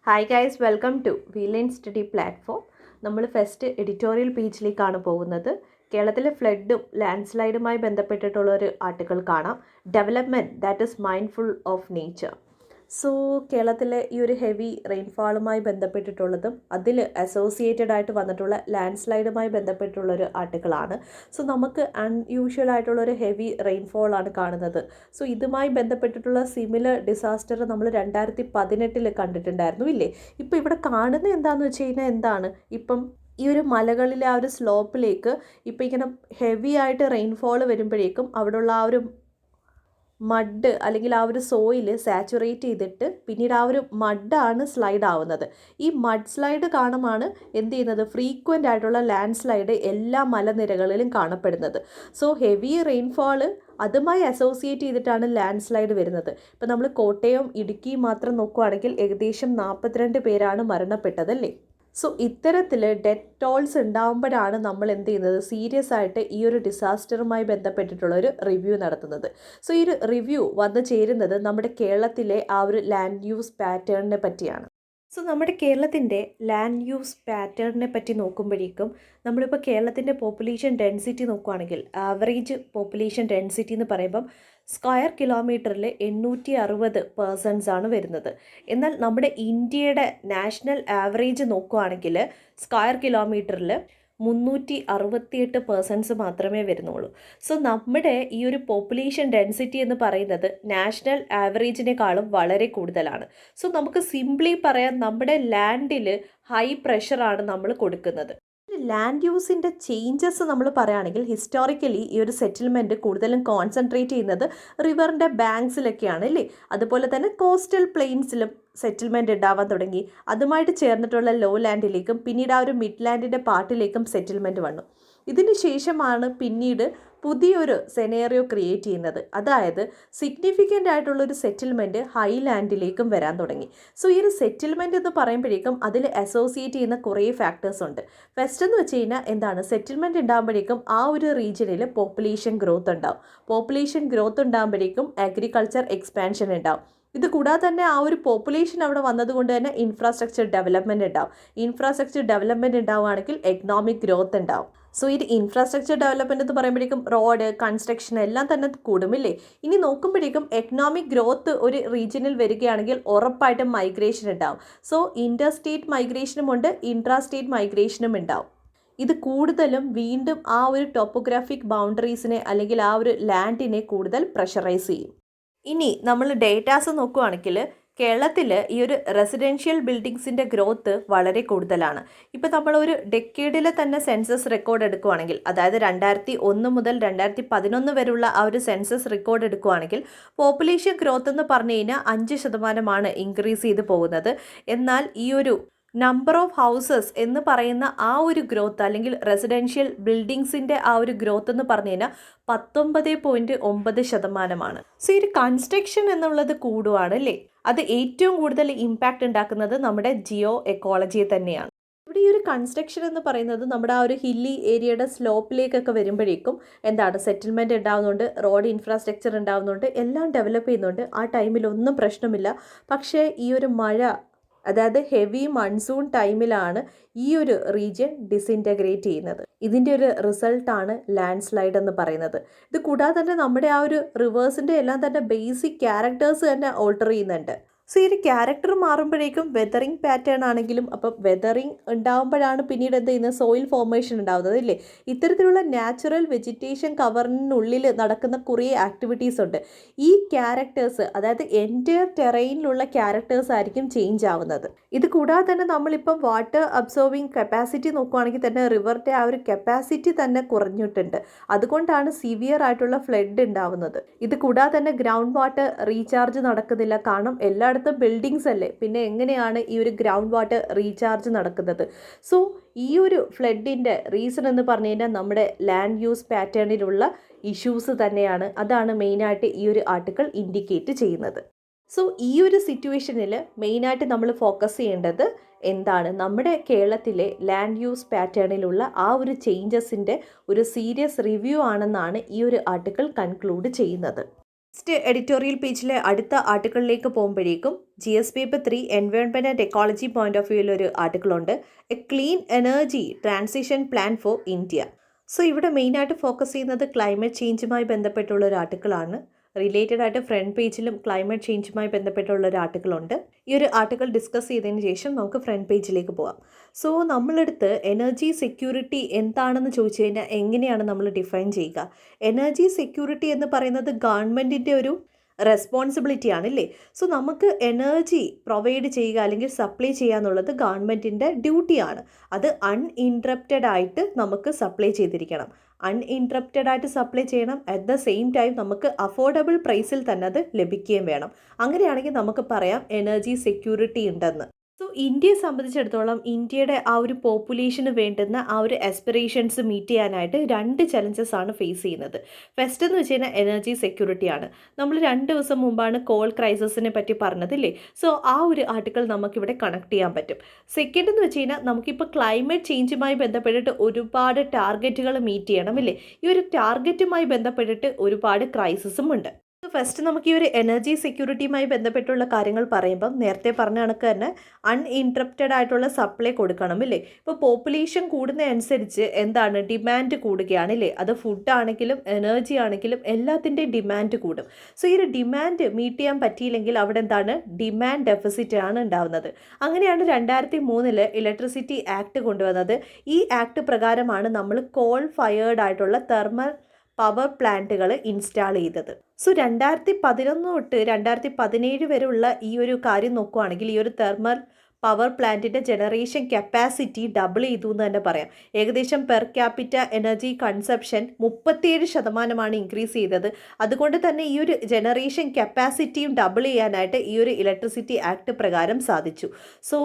Hi guys, welcome to Veeline study platform. നമ്മൾ first editorial പേജിലേക്കാണ് പോകുന്നത്. കേരളത്തിലെ ഫ്ലഡും ലാൻഡ് സ്ലൈഡുമായി ബന്ധപ്പെട്ടിട്ടുള്ള ഒരു ആർട്ടിക്കിൾ കാണാം. Development that is mindful of nature. So കേരളത്തിലെ ഈ ഒരു ഹെവി റെയിൻഫാളുമായി ബന്ധപ്പെട്ടിട്ടുള്ളതും അതിൽ അസോസിയേറ്റഡ് ആയിട്ട് വന്നിട്ടുള്ള ലാൻഡ് സ്ലൈഡുമായി ബന്ധപ്പെട്ടുള്ളൊരു ആർട്ടിക്കിളാണ്. സോ നമുക്ക് അൺയൂഷ്വൽ ആയിട്ടുള്ളൊരു ഹെവി റെയിൻഫോളാണ് കാണുന്നത്. സോ ഇതുമായി ബന്ധപ്പെട്ടിട്ടുള്ള സിമിലർ ഡിസാസ്റ്റർ നമ്മൾ 2018 കണ്ടിട്ടുണ്ടായിരുന്നു ഇല്ലേ? ഇപ്പോൾ ഇവിടെ കാണുന്നത് എന്താണെന്ന് വെച്ച് കഴിഞ്ഞാൽ എന്താണ്, ഇപ്പം ഈ ഒരു മലകളിലെ ആ ഒരു സ്ലോപ്പിലേക്ക് ഇപ്പോൾ ഇങ്ങനെ ഹെവി ആയിട്ട് റെയിൻഫോൾ വരുമ്പോഴേക്കും അവിടെയുള്ള ആ ഒരു മഡ് അല്ലെങ്കിൽ ആ ഒരു സോയിൽ സാച്ചുറേറ്റ് ചെയ്തിട്ട് പിന്നീട് ആ ഒരു മഡാണ് സ്ലൈഡ് ആവുന്നത്. ഈ മഡ് സ്ലൈഡ് കാണുമാണ് എന്ത് ചെയ്യുന്നത്, ഫ്രീക്വൻ്റ് ആയിട്ടുള്ള ലാൻഡ് സ്ലൈഡ് എല്ലാ മലനിരകളിലും കാണപ്പെടുന്നത്. സോ ഹെവി റെയിൻഫോള് അതുമായി അസോസിയേറ്റ് ചെയ്തിട്ടാണ് ലാൻഡ് സ്ലൈഡ് വരുന്നത്. ഇപ്പോൾ നമ്മൾ കോട്ടയം, ഇടുക്കി മാത്രം നോക്കുകയാണെങ്കിൽ ഏകദേശം 42 പേരാണ് മരണപ്പെട്ടത് അല്ലേ? സോ ഇത്തരത്തിൽ ഡെത്ത് ടോൾസ് ഉണ്ടാകുമ്പോഴാണ് നമ്മൾ എന്ത് ചെയ്യുന്നത്, സീരിയസ് ആയിട്ട് ഈ ഒരു ഡിസാസ്റ്ററുമായി ബന്ധപ്പെട്ടിട്ടുള്ള ഒരു റിവ്യൂ നടത്തുന്നത്. സോ ഈ ഒരു റിവ്യൂ വന്നു ചേരുന്നത് നമ്മുടെ കേരളത്തിലെ ആ ഒരു ലാൻഡ് യൂസ് പാറ്റേണിനെ പറ്റിയാണ്. സോ നമ്മുടെ കേരളത്തിൻ്റെ ലാൻഡ് യൂസ് പാറ്റേണിനെ പറ്റി നോക്കുമ്പോഴേക്കും നമ്മളിപ്പോൾ കേരളത്തിൻ്റെ പോപ്പുലേഷൻ ഡെൻസിറ്റി നോക്കുകയാണെങ്കിൽ ആവറേജ് പോപ്പുലേഷൻ ഡെൻസിറ്റി എന്ന് പറയുമ്പം സ്ക്വയർ കിലോമീറ്ററിൽ 860 പേഴ്സൺസ് ആണ് വരുന്നത്. എന്നാൽ നമ്മുടെ ഇന്ത്യയുടെ നാഷണൽ ആവറേജ് നോക്കുകയാണെങ്കിൽ സ്ക്വയർ കിലോമീറ്ററിൽ 368 പേഴ്സൺസ് മാത്രമേ വരുന്നുള്ളൂ. സോ നമ്മുടെ ഈ ഒരു പോപ്പുലേഷൻ ഡെൻസിറ്റി എന്ന് പറയുന്നത് നാഷണൽ ആവറേജിനേക്കാളും വളരെ കൂടുതലാണ്. സോ നമുക്ക് സിംപ്ലി പറയാം, നമ്മുടെ ലാൻഡിൽ ഹൈ പ്രഷറാണ് നമ്മൾ കൊടുക്കുന്നത്. ലാൻഡ് യൂസിൻ്റെ ചേഞ്ചസ് നമ്മൾ പറയുകയാണെങ്കിൽ ഹിസ്റ്റോറിക്കലി ഈ ഒരു സെറ്റിൽമെൻറ്റ് കൂടുതലും കോൺസെൻട്രേറ്റ് ചെയ്യുന്നത് റിവറിൻ്റെ ബാങ്ക്സിലൊക്കെയാണ് അല്ലേ? അതുപോലെ തന്നെ കോസ്റ്റൽ പ്ലെയിൻസിലും സെറ്റിൽമെൻറ്റ് ഉണ്ടാവാൻ തുടങ്ങി. അതുമായിട്ട് ചേർന്നിട്ടുള്ള ലോ ലാൻഡിലേക്കും പിന്നീട് ആ ഒരു മിഡ് ലാൻഡിൻ്റെ പാർട്ടിലേക്കും സെറ്റിൽമെൻറ്റ് വന്നു. ഇതിന് ശേഷമാണ് പിന്നീട് പുതിയൊരു സെനേറിയോ ക്രിയേറ്റ് ചെയ്യുന്നത്. അതായത് സിഗ്നിഫിക്കൻ്റ് ആയിട്ടുള്ളൊരു സെറ്റിൽമെൻറ്റ് ഹൈ ലാൻഡിലേക്കും വരാൻ തുടങ്ങി. സോ ഈ ഒരു സെറ്റിൽമെൻറ്റ് എന്ന് പറയുമ്പോഴേക്കും അതിൽ അസോസിയേറ്റ് ചെയ്യുന്ന കുറേ ഫാക്ടേഴ്സ് ഉണ്ട്. ഫസ്റ്റ് എന്ന് വെച്ച് കഴിഞ്ഞാൽ എന്താണ്, സെറ്റിൽമെൻറ്റ് ഉണ്ടാകുമ്പോഴേക്കും ആ ഒരു റീജിയനിൽ പോപ്പുലേഷൻ ഗ്രോത്ത് ഉണ്ടാവും. പോപ്പുലേഷൻ ഗ്രോത്ത് ഉണ്ടാകുമ്പോഴേക്കും അഗ്രികൾച്ചർ എക്സ്പാൻഷൻ ഉണ്ടാവും. ഇത് കൂടാതെ തന്നെ ആ ഒരു പോപ്പുലേഷൻ അവിടെ വന്നതുകൊണ്ട് തന്നെ ഇൻഫ്രാസ്ട്രക്ചർ ഡെവലപ്മെൻറ്റ് ഉണ്ടാവും. ഇൻഫ്രാസ്ട്രക്ചർ ഡെവലപ്മെൻറ്റ് ഉണ്ടാവുകയാണെങ്കിൽ എക്കണോമിക് ഗ്രോത്ത് ഉണ്ടാവും. സോ ഈ ഇൻഫ്രാസ്ട്രക്ചർ ഡെവലപ്മെൻറ്റ് എന്ന് പറയുമ്പോഴേക്കും റോഡ് കൺസ്ട്രക്ഷൻ എല്ലാം തന്നെ കൂടുമില്ലേ? ഇനി നോക്കുമ്പോഴേക്കും എക്കണോമിക് ഗ്രോത്ത് ഒരു റീജിയനിൽ വരികയാണെങ്കിൽ ഉറപ്പായിട്ടും മൈഗ്രേഷൻ ഉണ്ടാവും. സോ ഇൻ്റർ സ്റ്റേറ്റ് മൈഗ്രേഷനും ഉണ്ട്, ഇൻട്രാ സ്റ്റേറ്റ് മൈഗ്രേഷനും ഉണ്ടാവും. ഇത് കൂടുതലും വീണ്ടും ആ ഒരു ടോപ്പോഗ്രാഫിക് ബൗണ്ടറീസിനെ അല്ലെങ്കിൽ ആ ഒരു ലാൻഡിനെ കൂടുതൽ പ്രഷറൈസ് ചെയ്യും. ഇനി നമ്മൾ ഡേറ്റാസ് നോക്കുകയാണെങ്കിൽ കേരളത്തിൽ ഈ ഒരു റെസിഡൻഷ്യൽ ബിൽഡിങ്സിൻ്റെ ഗ്രോത്ത് വളരെ കൂടുതലാണ്. ഇപ്പോൾ നമ്മളൊരു ഡെക്കേഡിലെ തന്നെ സെൻസസ് റെക്കോർഡ് എടുക്കുകയാണെങ്കിൽ, അതായത് 2001 മുതൽ 2011 വരെയുള്ള ആ ഒരു സെൻസസ് റെക്കോർഡ് എടുക്കുകയാണെങ്കിൽ പോപ്പുലേഷൻ ഗ്രോത്ത് എന്ന് പറഞ്ഞു കഴിഞ്ഞാൽ 5% ഇൻക്രീസ് ചെയ്ത് പോകുന്നത്. എന്നാൽ ഈ ഒരു നമ്പർ ഓഫ് ഹൗസസ് എന്ന് പറയുന്ന ആ ഒരു ഗ്രോത്ത് അല്ലെങ്കിൽ റെസിഡൻഷ്യൽ ബിൽഡിങ്സിൻ്റെ ആ ഒരു ഗ്രോത്ത് എന്ന് പറഞ്ഞു കഴിഞ്ഞാൽ 19.9%. സോ ഈ ഒരു കൺസ്ട്രക്ഷൻ എന്നുള്ളത് കൂടുവാണ് അല്ലേ? അത് ഏറ്റവും കൂടുതൽ ഇമ്പാക്റ്റ് ഉണ്ടാക്കുന്നത് നമ്മുടെ ജിയോ എക്കോളജിയെ തന്നെയാണ്. ഇവിടെ ഈ ഒരു കൺസ്ട്രക്ഷൻ എന്ന് പറയുന്നത് നമ്മുടെ ആ ഒരു ഹില്ലി ഏരിയയുടെ സ്ലോപ്പിലേക്കൊക്കെ വരുമ്പോഴേക്കും എന്താണ്, സെറ്റിൽമെൻറ്റ് ഉണ്ടാകുന്നുണ്ട്, റോഡ് ഇൻഫ്രാസ്ട്രക്ചർ ഉണ്ടാകുന്നുണ്ട്, എല്ലാം ഡെവലപ്പ് ചെയ്യുന്നുണ്ട്. ആ ടൈമിലൊന്നും പ്രശ്നമില്ല. പക്ഷേ ഈ ഒരു മഴ, അതായത് ഹെവി മൺസൂൺ ടൈമിലാണ് ഈ ഒരു റീജിയൻ ഡിസിൻറ്റഗ്രേറ്റ് ചെയ്യുന്നത്. ഇതിൻ്റെ ഒരു റിസൾട്ടാണ് ലാൻഡ് സ്ലൈഡ് എന്ന് പറയുന്നത്. ഇത് കൂടാതെ തന്നെ നമ്മുടെ ആ ഒരു റിവേഴ്സിൻ്റെ എല്ലാം തന്നെ ബേസിക് ക്യാരക്ടേഴ്സ് തന്നെ ഓൾട്ടർ ചെയ്യുന്നുണ്ട്. സോ ഈ ഒരു ക്യാരക്ടർ മാറുമ്പോഴേക്കും വെതറിങ് പാറ്റേൺ ആണെങ്കിലും, അപ്പം വെതറിങ് ഉണ്ടാകുമ്പോഴാണ് പിന്നീട് എന്ത് ചെയ്യുന്നത്, സോയിൽ ഫോർമേഷൻ ഉണ്ടാകുന്നത് ഇല്ലേ? ഇത്തരത്തിലുള്ള നാച്ചുറൽ വെജിറ്റേഷൻ കവറിനുള്ളിൽ നടക്കുന്ന കുറേ ആക്ടിവിറ്റീസ് ഉണ്ട്. ഈ ക്യാരക്ടേഴ്സ്, അതായത് എൻറ്റയർ ടെറൈനിലുള്ള ക്യാരക്ടേഴ്സ് ആയിരിക്കും ചേഞ്ച് ആവുന്നത്. ഇത് കൂടാതെ തന്നെ നമ്മളിപ്പം വാട്ടർ അബ്സോർബിങ് കപ്പാസിറ്റി നോക്കുകയാണെങ്കിൽ തന്നെ റിവറിൻ്റെ ആ ഒരു കപ്പാസിറ്റി തന്നെ കുറഞ്ഞിട്ടുണ്ട്. അതുകൊണ്ടാണ് സിവിയർ ആയിട്ടുള്ള ഫ്ലഡ് ഉണ്ടാവുന്നത്. ഇത് കൂടാതെ തന്നെ ഗ്രൗണ്ട് വാട്ടർ റീചാർജ് നടക്കുന്നില്ല. കാരണം എല്ലായിടത്തും ബിൽഡിങ്സ് അല്ലേ, പിന്നെ എങ്ങനെയാണ് ഈ ഒരു ഗ്രൗണ്ട് വാട്ടർ റീചാർജ് നടക്കുന്നത്? സോ ഈ ഒരു ഫ്ലഡിൻ്റെ റീസൺ എന്ന് പറഞ്ഞു കഴിഞ്ഞാൽ നമ്മുടെ ലാൻഡ് യൂസ് പാറ്റേണിലുള്ള ഇഷ്യൂസ് തന്നെയാണ്. അതാണ് മെയിനായിട്ട് ഈ ഒരു ആർട്ടിക്കിൾ ഇൻഡിക്കേറ്റ് ചെയ്യുന്നത്. സോ ഈ ഒരു സിറ്റുവേഷനിൽ മെയിനായിട്ട് നമ്മൾ ഫോക്കസ് ചെയ്യേണ്ടത് എന്താണ്, നമ്മുടെ കേരളത്തിലെ ലാൻഡ് യൂസ് പാറ്റേണിലുള്ള ആ ഒരു ചേഞ്ചസിൻ്റെ ഒരു സീരിയസ് റിവ്യൂ ആണെന്നാണ് ഈ ഒരു ആർട്ടിക്കിൾ കൺക്ലൂഡ് ചെയ്യുന്നത്. നെക്സ്റ്റ് എഡിറ്റോറിയൽ പേജിലെ അടുത്ത ആർട്ടിക്കിളിലേക്ക് പോകുമ്പോഴേക്കും GS paper 3 environment and ecology point of വ്യൂവിൽ ഒരു ആർട്ടിക്കിളുണ്ട്, a clean energy transition plan for India. So ഇവിടെ മെയിനായിട്ട് ഫോക്കസ് ചെയ്യുന്നത് ക്ലൈമറ്റ് ചേഞ്ചുമായി ബന്ധപ്പെട്ടുള്ള ഒരു ആർട്ടിക്കിളാണ്. റിലേറ്റഡ് ആയിട്ട് ഫ്രണ്ട് പേജിലും ക്ലൈമറ്റ് ചേഞ്ചുമായി ബന്ധപ്പെട്ടുള്ള ഒരു ആർട്ടിക്കിളുണ്ട്. ഈ ഒരു ആർട്ടിക്കിൾ ഡിസ്കസ് ചെയ്തതിന് ശേഷം നമുക്ക് ഫ്രണ്ട് പേജിലേക്ക് പോകാം. സോ നമ്മളെടുത്ത് എനർജി സെക്യൂരിറ്റി എന്താണെന്ന് ചോദിച്ചു കഴിഞ്ഞാൽ എങ്ങനെയാണ് നമ്മൾ ഡിഫൈൻ ചെയ്യുക? എനർജി സെക്യൂരിറ്റി എന്ന് പറയുന്നത് ഗവൺമെൻറ്റിൻ്റെ ഒരു റെസ്പോൺസിബിലിറ്റി ആണല്ലേ. സോ നമുക്ക് എനർജി പ്രൊവൈഡ് ചെയ്യുക അല്ലെങ്കിൽ സപ്ലൈ ചെയ്യുക എന്നുള്ളത് ഗവൺമെൻറ്റിൻ്റെ ഡ്യൂട്ടിയാണ്. അത് അൺഇൻട്രപ്റ്റഡ് ആയിട്ട് നമുക്ക് സപ്ലൈ ചെയ്തിരിക്കണം. അൺഇൻട്രപ്റ്റഡ് ആയിട്ട് സപ്ലൈ ചെയ്യണം. അറ്റ് ദ സെയിം ടൈം നമുക്ക് അഫോർഡബിൾ പ്രൈസിൽ തന്നെ അത് ലഭിക്കുകയും വേണം. അങ്ങനെയാണെങ്കിൽ നമുക്ക് പറയാം എനർജി സെക്യൂരിറ്റി ഉണ്ടെന്ന്. സോ ഇന്ത്യയെ സംബന്ധിച്ചിടത്തോളം ഇന്ത്യയുടെ ആ ഒരു പോപ്പുലേഷന് വേണ്ടുന്ന ആ ഒരു ആസ്പിറേഷൻസ് മീറ്റ് ചെയ്യാനായിട്ട് 2 ചലഞ്ചസ് ആണ് ഫേസ് ചെയ്യുന്നത്. ഫസ്റ്റ് എന്ന് വെച്ച് കഴിഞ്ഞാൽ എനർജി സെക്യൂരിറ്റിയാണ്. നമ്മൾ 2 ദിവസം മുമ്പാണ് കോൾ ക്രൈസിസിനെ പറ്റി പറഞ്ഞതില്ലേ. സോ ആ ഒരു ആർട്ടിക്കിൾ നമുക്കിവിടെ കണക്ട് ചെയ്യാൻ പറ്റും. സെക്കൻഡ് എന്ന് വെച്ച് കഴിഞ്ഞാൽ നമുക്കിപ്പോൾ ക്ലൈമറ്റ് ചേഞ്ചുമായി ബന്ധപ്പെട്ടിട്ട് ഒരുപാട് ടാർഗറ്റുകൾ മീറ്റ് ചെയ്യണം ഇല്ലേ. ഈ ഒരു ടാർഗറ്റുമായി ബന്ധപ്പെട്ടിട്ട് ഒരുപാട് ക്രൈസിസും ഉണ്ട്. ഫസ്റ്റ് നമുക്ക് ഈ ഒരു എനർജി സെക്യൂരിറ്റിയുമായി ബന്ധപ്പെട്ടുള്ള കാര്യങ്ങൾ പറയുമ്പം നേരത്തെ പറഞ്ഞ കണക്ക് തന്നെ അൺഇൻട്രപ്റ്റഡ് ആയിട്ടുള്ള സപ്ലൈ കൊടുക്കണം ഇല്ലേ. ഇപ്പോൾ പോപ്പുലേഷൻ കൂടുന്നതനുസരിച്ച് എന്താണ് ഡിമാൻഡ് കൂടുകയാണ് ഇല്ലേ. അത് ഫുഡ് ആണെങ്കിലും എനർജി ആണെങ്കിലും എല്ലാത്തിൻ്റെയും ഡിമാൻഡ് കൂടും. സോ ഈ ഒരു ഡിമാൻഡ് മീറ്റ് ചെയ്യാൻ പറ്റിയില്ലെങ്കിൽ അവിടെ എന്താണ് ഡിമാൻഡ് ഡെഫിസിറ്റ് ആണ് ഉണ്ടാവുന്നത്. അങ്ങനെയാണ് 2003 ഇലക്ട്രിസിറ്റി ആക്ട് കൊണ്ടുവന്നത്. ഈ ആക്ട് പ്രകാരമാണ് നമ്മൾ കോൾ ഫയേർഡ് ആയിട്ടുള്ള തെർമൽ പവർ പ്ലാന്റുകൾ ഇൻസ്റ്റാൾ ചെയ്തത്. സോ 2011 തൊട്ട് 2017 വരെയുള്ള ഈ ഒരു കാര്യം നോക്കുകയാണെങ്കിൽ ഈ ഒരു തെർമൽ പവർ പ്ലാന്റിൻ്റെ ജനറേഷൻ കപ്പാസിറ്റി ഡബിൾ ചെയ്തു എന്ന് തന്നെ പറയാം. ഏകദേശം per capita energy consumption 37% increase ചെയ്തത്. അതുകൊണ്ട് തന്നെ ഈ ഒരു ജനറേഷൻ കപ്പാസിറ്റിയും ഡബിൾ ചെയ്യാനായിട്ട് ഈ ഒരു ഇലക്ട്രിസിറ്റി ആക്ട് പ്രകാരം സാധിച്ചു. സോ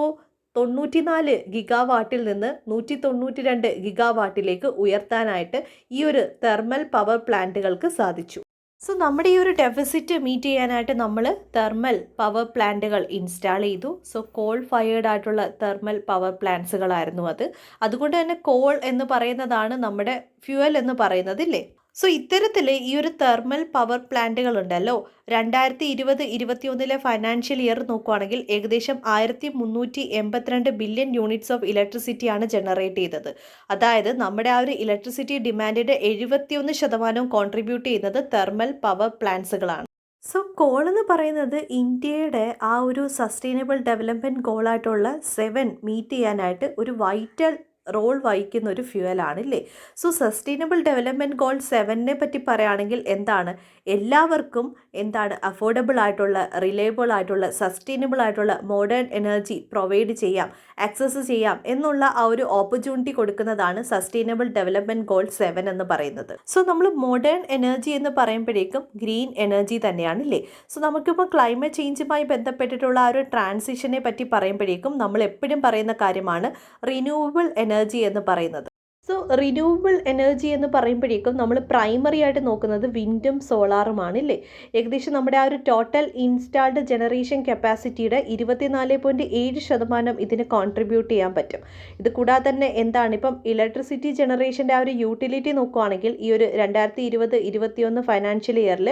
94 ഗിഗാവാട്ടിൽ നിന്ന് 192 ഗിഗാവാട്ടിലേക്ക് ഉയർത്താനായിട്ട് ഈ ഒരു തെർമൽ പവർ പ്ലാന്റുകൾക്ക് സാധിച്ചു. സോ നമ്മുടെ ഈ ഒരു ഡെഫിസിറ്റ് മീറ്റ് ചെയ്യാനായിട്ട് നമ്മൾ തെർമൽ പവർ പ്ലാന്റുകൾ ഇൻസ്റ്റാൾ ചെയ്തു. സോ കോൾ ഫയേർഡ് ആയിട്ടുള്ള തെർമൽ പവർ പ്ലാന്റ്സുകളായിരുന്നു അത്. അതുകൊണ്ട് തന്നെ കോൾ എന്ന് പറയുന്നതാണ് നമ്മുടെ ഫ്യൂവൽ എന്ന് പറയുന്നത് ഇല്ലേ. സോ ഇത്തരത്തിൽ ഈ ഒരു തെർമൽ പവർ പ്ലാന്റുകൾ ഉണ്ടല്ലോ 2020-21 ഫൈനാൻഷ്യൽ ഇയർ നോക്കുകയാണെങ്കിൽ ഏകദേശം 1382 ബില്യൺ യൂണിറ്റ്സ് ഓഫ് ഇലക്ട്രിസിറ്റിയാണ് ജനറേറ്റ് ചെയ്തത്. അതായത് നമ്മുടെ ആ ഒരു ഇലക്ട്രിസിറ്റി ഡിമാൻഡിൻ്റെ 71% കോൺട്രിബ്യൂട്ട് ചെയ്യുന്നത് തെർമൽ പവർ പ്ലാന്റ്സുകളാണ്. സോ കോൾ എന്ന് പറയുന്നത് ഇന്ത്യയുടെ ആ ഒരു സസ്റ്റൈനബിൾ ഡെവലപ്മെൻറ്റ് ഗോളായിട്ടുള്ള 7 മീറ്റ് ചെയ്യാനായിട്ട് ഒരു വൈറ്റൽ റോൾ വഹിക്കുന്ന ഒരു ഫ്യൂവലാണില്ലേ. സോ സസ്റ്റൈനബിൾ ഡെവലപ്മെൻറ്റ് ഗോൾ 7 പറ്റി പറയുകയാണെങ്കിൽ എന്താണ്, എല്ലാവർക്കും എന്താണ് അഫോർഡബിൾ ആയിട്ടുള്ള റിലയബിൾ ആയിട്ടുള്ള സസ്റ്റൈനബിൾ ആയിട്ടുള്ള മോഡേൺ എനർജി പ്രൊവൈഡ് ചെയ്യാം, ആക്സസ് ചെയ്യാം എന്നുള്ള ആ ഒരു ഓപ്പർച്യൂണിറ്റി കൊടുക്കുന്നതാണ് സസ്റ്റൈനബിൾ ഡെവലപ്മെൻറ്റ് ഗോൾ 7 എന്ന് പറയുന്നത്. സോ നമ്മൾ മോഡേൺ എനർജി എന്ന് പറയുമ്പോഴേക്കും ഗ്രീൻ എനർജി തന്നെയാണില്ലേ. സോ നമുക്കിപ്പോൾ ക്ലൈമറ്റ് ചേഞ്ചുമായി ബന്ധപ്പെട്ടിട്ടുള്ള ആ ഒരു ട്രാൻസിഷനെ പറ്റി പറയുമ്പോഴേക്കും നമ്മൾ എപ്പോഴും പറയുന്ന കാര്യമാണ് റിന്യൂവബിൾ എനർജി എന്ന് പറയുന്നത്. സോ റിന്യൂവബിൾ എനർജി എന്ന് പറയുമ്പോഴേക്കും നമ്മൾ പ്രൈമറി ആയിട്ട് നോക്കുന്നത് വിൻഡും സോളാറുമാണ് ഇല്ലേ. ഏകദേശം നമ്മുടെ ആ ഒരു ടോട്ടൽ ഇൻസ്റ്റാൾഡ് ജനറേഷൻ കപ്പാസിറ്റിയുടെ 24.7% ഇതിന് കോൺട്രിബ്യൂട്ട് ചെയ്യാൻ പറ്റും. ഇത് കൂടാതെ തന്നെ എന്താണ് ഇപ്പം ഇലക്ട്രിസിറ്റി ജനറേഷൻ്റെ ആ ഒരു യൂട്ടിലിറ്റി നോക്കുകയാണെങ്കിൽ ഈ ഒരു 2020-21 ഫൈനാൻഷ്യൽ ഇയറിൽ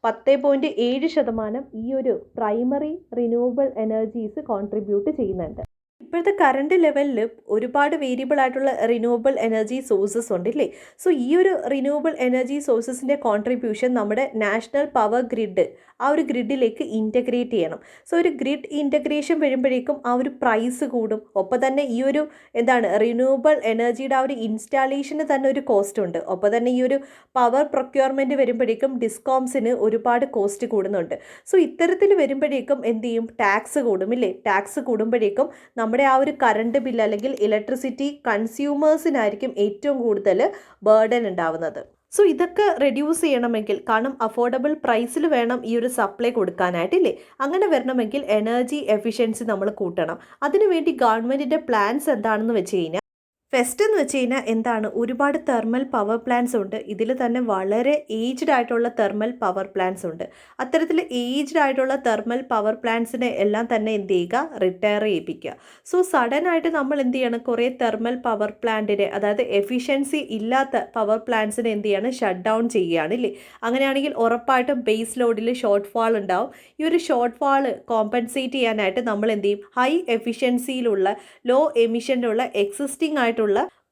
10.7% ഈ ഒരു പ്രൈമറി റിന്യൂവബിൾ എനർജീസ് കോൺട്രിബ്യൂട്ട് ചെയ്യുന്നുണ്ട്. ഇപ്പോഴത്തെ കറണ്ട് ലെവലിൽ ഒരുപാട് വേരിയബിൾ ആയിട്ടുള്ള റിന്യൂവബിൾ എനർജി സോഴ്സസ് ഉണ്ട് ഇല്ലേ. സോ ഈ ഒരു റിന്യൂവബിൾ എനർജി സോഴ്സസിൻ്റെ കോൺട്രിബ്യൂഷൻ നമ്മുടെ നാഷണൽ പവർ ഗ്രിഡ് ആ ഒരു ഗ്രിഡിലേക്ക് ഇൻറ്റഗ്രേറ്റ് ചെയ്യണം. സോ ഒരു ഗ്രിഡ് ഇൻറ്റഗ്രേഷൻ വരുമ്പോഴേക്കും ആ ഒരു പ്രൈസ് കൂടും. ഒപ്പം തന്നെ ഈ ഒരു എന്താണ് റിന്യൂവബിൾ എനർജിയുടെ ആ ഒരു ഇൻസ്റ്റാളേഷന് തന്നെ ഒരു കോസ്റ്റ് ഉണ്ട്. ഒപ്പം തന്നെ ഈ ഒരു പവർ പ്രൊക്യൂർമെൻറ്റ് വരുമ്പോഴേക്കും ഡിസ്കോംസിന് ഒരുപാട് കോസ്റ്റ് കൂടുന്നുണ്ട്. സോ ഇത്തരത്തിൽ വരുമ്പോഴേക്കും എന്ത് ചെയ്യും, ടാക്സ് കൂടും ഇല്ലേ. ടാക്സ് കൂടുമ്പോഴേക്കും നമ്മുടെ ആ ഒരു കറണ്ട് ബില്ല് അല്ലെങ്കിൽ ഇലക്ട്രിസിറ്റി കൺസ്യൂമേഴ്സിനായിരിക്കും ഏറ്റവും കൂടുതൽ ബേർഡൻ ഉണ്ടാവുന്നത്. സോ ഇതൊക്കെ റെഡ്യൂസ് ചെയ്യണമെങ്കിൽ, കാരണം അഫോർഡബിൾ പ്രൈസിൽ വേണം ഈ ഒരു സപ്ലൈ കൊടുക്കാനായിട്ടില്ലേ. അങ്ങനെ വരണമെങ്കിൽ എനർജി എഫിഷ്യൻസി നമ്മൾ കൂട്ടണം. അതിനുവേണ്ടി ഗവൺമെൻറ്റിൻ്റെ പ്ലാൻസ് എന്താണെന്ന് വെച്ച് കഴിഞ്ഞാൽ ഫെസ്റ്റ് എന്ന് വെച്ച് കഴിഞ്ഞാൽ എന്താണ്, ഒരുപാട് തെർമൽ പവർ പ്ലാന്റ്സ് ഉണ്ട്. ഇതിൽ തന്നെ വളരെ ഏജ്ഡ് ആയിട്ടുള്ള തെർമൽ പവർ പ്ലാന്റ്സ് ഉണ്ട്. അത്തരത്തിൽ ഏജ്ഡ് ആയിട്ടുള്ള തെർമൽ പവർ പ്ലാന്റ്സിനെ എല്ലാം തന്നെ എന്ത് ചെയ്യുക, റിട്ടയർ ചെയ്യിപ്പിക്കുക. സോ സഡൻ ആയിട്ട് നമ്മൾ എന്ത് ചെയ്യണം, കുറേ തെർമൽ പവർ പ്ലാന്റിനെ, അതായത് എഫിഷ്യൻസി ഇല്ലാത്ത പവർ പ്ലാന്റ്സിനെ എന്ത് ചെയ്യണം, ഷട്ട് ഡൗൺ ചെയ്യുകയാണ് ഇല്ലേ. അങ്ങനെയാണെങ്കിൽ ഉറപ്പായിട്ടും ബേസ് ലോഡിൽ ഷോർട്ട് ഫാൾ ഉണ്ടാവും. ഈ ഒരു ഷോർട്ട് ഫാൾ കോമ്പൻസേറ്റ് ചെയ്യാനായിട്ട് നമ്മൾ എന്ത് ചെയ്യും, ഹൈ എഫിഷ്യൻസിയിലുള്ള ലോ എമിഷനിലുള്ള എക്സിസ്റ്റിംഗ് ആയിട്ടുള്ള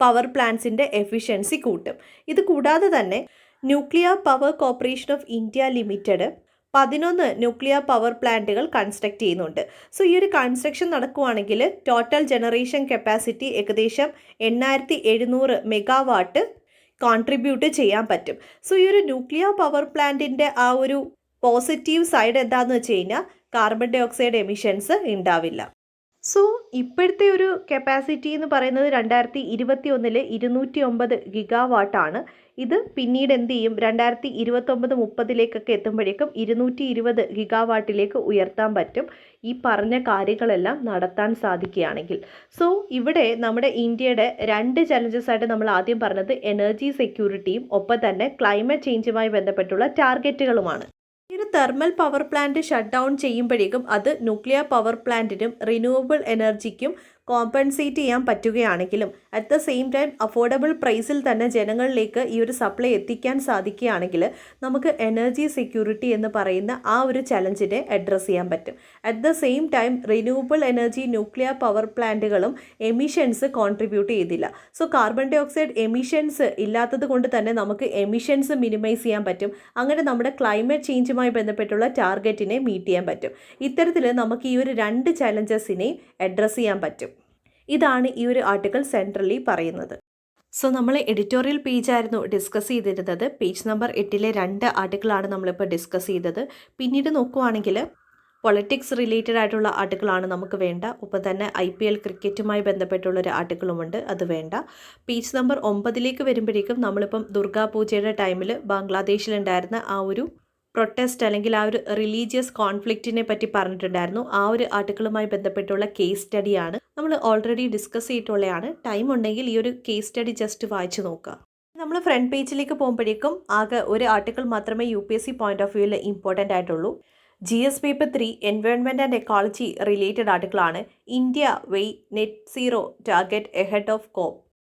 പവർ പ്ലാന്റ്സിൻ്റെ എഫിഷ്യൻസി കൂട്ടും. ഇത് കൂടാതെ തന്നെ nuclear power corporation of India limited 11 nuclear power പ്ലാന്റുകൾ കൺസ്ട്രക്ട് ചെയ്യുന്നുണ്ട്. സോ ഈ ഒരു കൺസ്ട്രക്ഷൻ നടക്കുകയാണെങ്കിൽ ടോട്ടൽ ജനറേഷൻ കപ്പാസിറ്റി ഏകദേശം 8700 മെഗാവാട്ട് കോൺട്രിബ്യൂട്ട് ചെയ്യാൻ പറ്റും. സോ ഈ ഒരു ന്യൂക്ലിയർ പവർ പ്ലാന്റിൻ്റെ ആ ഒരു പോസിറ്റീവ് സൈഡ് എന്താണെന്ന് വെച്ച് കഴിഞ്ഞാൽ കാർബൺ ഡൈ ഓക്സൈഡ് എമിഷൻസ് ഉണ്ടാവില്ല. സോ ഇപ്പോഴത്തെ ഒരു കപ്പാസിറ്റി എന്ന് പറയുന്നത് 2021 209 ഗിഗാവാട്ടാണ്. ഇത് പിന്നീട് എന്ത് ചെയ്യും, 2029-30 എത്തുമ്പോഴേക്കും 220 ഗിഗാവാട്ടിലേക്ക് ഉയർത്താൻ പറ്റും, ഈ പറഞ്ഞ കാര്യങ്ങളെല്ലാം നടത്താൻ സാധിക്കുകയാണെങ്കിൽ. സോ ഇവിടെ നമ്മുടെ ഇന്ത്യയുടെ 2 ചലഞ്ചസ് ആയിട്ട് നമ്മൾ ആദ്യം പറഞ്ഞത് എനർജി സെക്യൂരിറ്റിയും ഒപ്പം തന്നെ ക്ലൈമറ്റ് ചേഞ്ചുമായി ബന്ധപ്പെട്ടുള്ള ടാർഗറ്റുകളുമാണ്. ഈ ഒരു thermal power plant shut down ചെയ്യുമ്പോഴേക്കും അത് ന്യൂക്ലിയർ പവർ പ്ലാന്റിനും റിന്യൂവബിൾ എനർജിക്കും കോമ്പൻസേറ്റ് ചെയ്യാൻ പറ്റുകയാണെങ്കിലും at the same time affordable പ്രൈസിൽ തന്നെ ജനങ്ങളിലേക്ക് ഈ ഒരു സപ്ലൈ എത്തിക്കാൻ സാധിക്കുകയാണെങ്കിൽ നമുക്ക് എനർജി സെക്യൂരിറ്റി എന്ന് പറയുന്ന ആ ഒരു ചലഞ്ചിനെ അഡ്രസ്സ് ചെയ്യാൻ പറ്റും. At the same time renewable energy nuclear power പ്ലാന്റുകളും എമിഷൻസ് കോൺട്രിബ്യൂട്ട് ചെയ്തില്ല. So carbon dioxide emissions ഇല്ലാത്തത് കൊണ്ട് തന്നെ നമുക്ക് എമിഷൻസ് മിനിമൈസ് ചെയ്യാൻ പറ്റും. അങ്ങനെ നമ്മുടെ ക്ലൈമറ്റ് ചേഞ്ചുമായി ബന്ധപ്പെട്ടുള്ള ടാർഗറ്റിനെ മീറ്റ് ചെയ്യാൻ പറ്റും. ഇത്തരത്തിൽ നമുക്ക് ഈ ഒരു 2 ചലഞ്ചസിനെയും അഡ്രസ്സ് ചെയ്യാൻ പറ്റും. ഇതാണ് ഈ ഒരു ആർട്ടിക്കിൾ സെൻട്രലി പറയുന്നത്. സോ നമ്മൾ എഡിറ്റോറിയൽ പേജായിരുന്നു ഡിസ്കസ് ചെയ്തിരുന്നത്. പേജ് നമ്പർ 8 2 ആർട്ടിക്കിളാണ് നമ്മളിപ്പോൾ ഡിസ്കസ് ചെയ്തത്. പിന്നീട് നോക്കുവാണെങ്കിൽ പൊളിറ്റിക്സ് റിലേറ്റഡ് ആയിട്ടുള്ള ആർട്ടിക്കിളാണ് നമുക്ക് വേണ്ട. ഒപ്പം തന്നെ IPL ക്രിക്കറ്റുമായി ബന്ധപ്പെട്ടുള്ളൊരു ആർട്ടിക്കിളുമുണ്ട്, അത് വേണ്ട. പേജ് നമ്പർ 9 വരുമ്പോഴേക്കും നമ്മളിപ്പം ദുർഗാപൂജയുടെ ടൈമിൽ ബംഗ്ലാദേശിലുണ്ടായിരുന്ന ആ ഒരു പ്രൊട്ടസ്റ്റ് അല്ലെങ്കിൽ ആ ഒരു റിലീജിയസ് കോൺഫ്ലിക്റ്റിനെ പറ്റി പറഞ്ഞിട്ടുണ്ടായിരുന്നു. ആ ഒരു ആർട്ടിക്കിളുമായി ബന്ധപ്പെട്ടുള്ള കേസ് സ്റ്റഡിയാണ് നമ്മൾ ഓൾറെഡി ഡിസ്കസ് ചെയ്തിട്ടുള്ളതാണ്. ടൈം ഉണ്ടെങ്കിൽ ഈ ഒരു കേസ് സ്റ്റഡി ജസ്റ്റ് വായിച്ചു നോക്കുക. നമ്മൾ ഫ്രണ്ട് പേജിലേക്ക് പോകുമ്പോഴേക്കും ആകെ ഒരു ആർട്ടിക്കിൾ മാത്രമേ UPSC പോയിന്റ് ഓഫ് വ്യൂവിൽ ഇമ്പോർട്ടൻ്റ് ആയിട്ടുള്ളൂ. GS paper 3 environment and ecology related ആർട്ടിക്കിളാണ്. India weighs net zero target ahead of COP.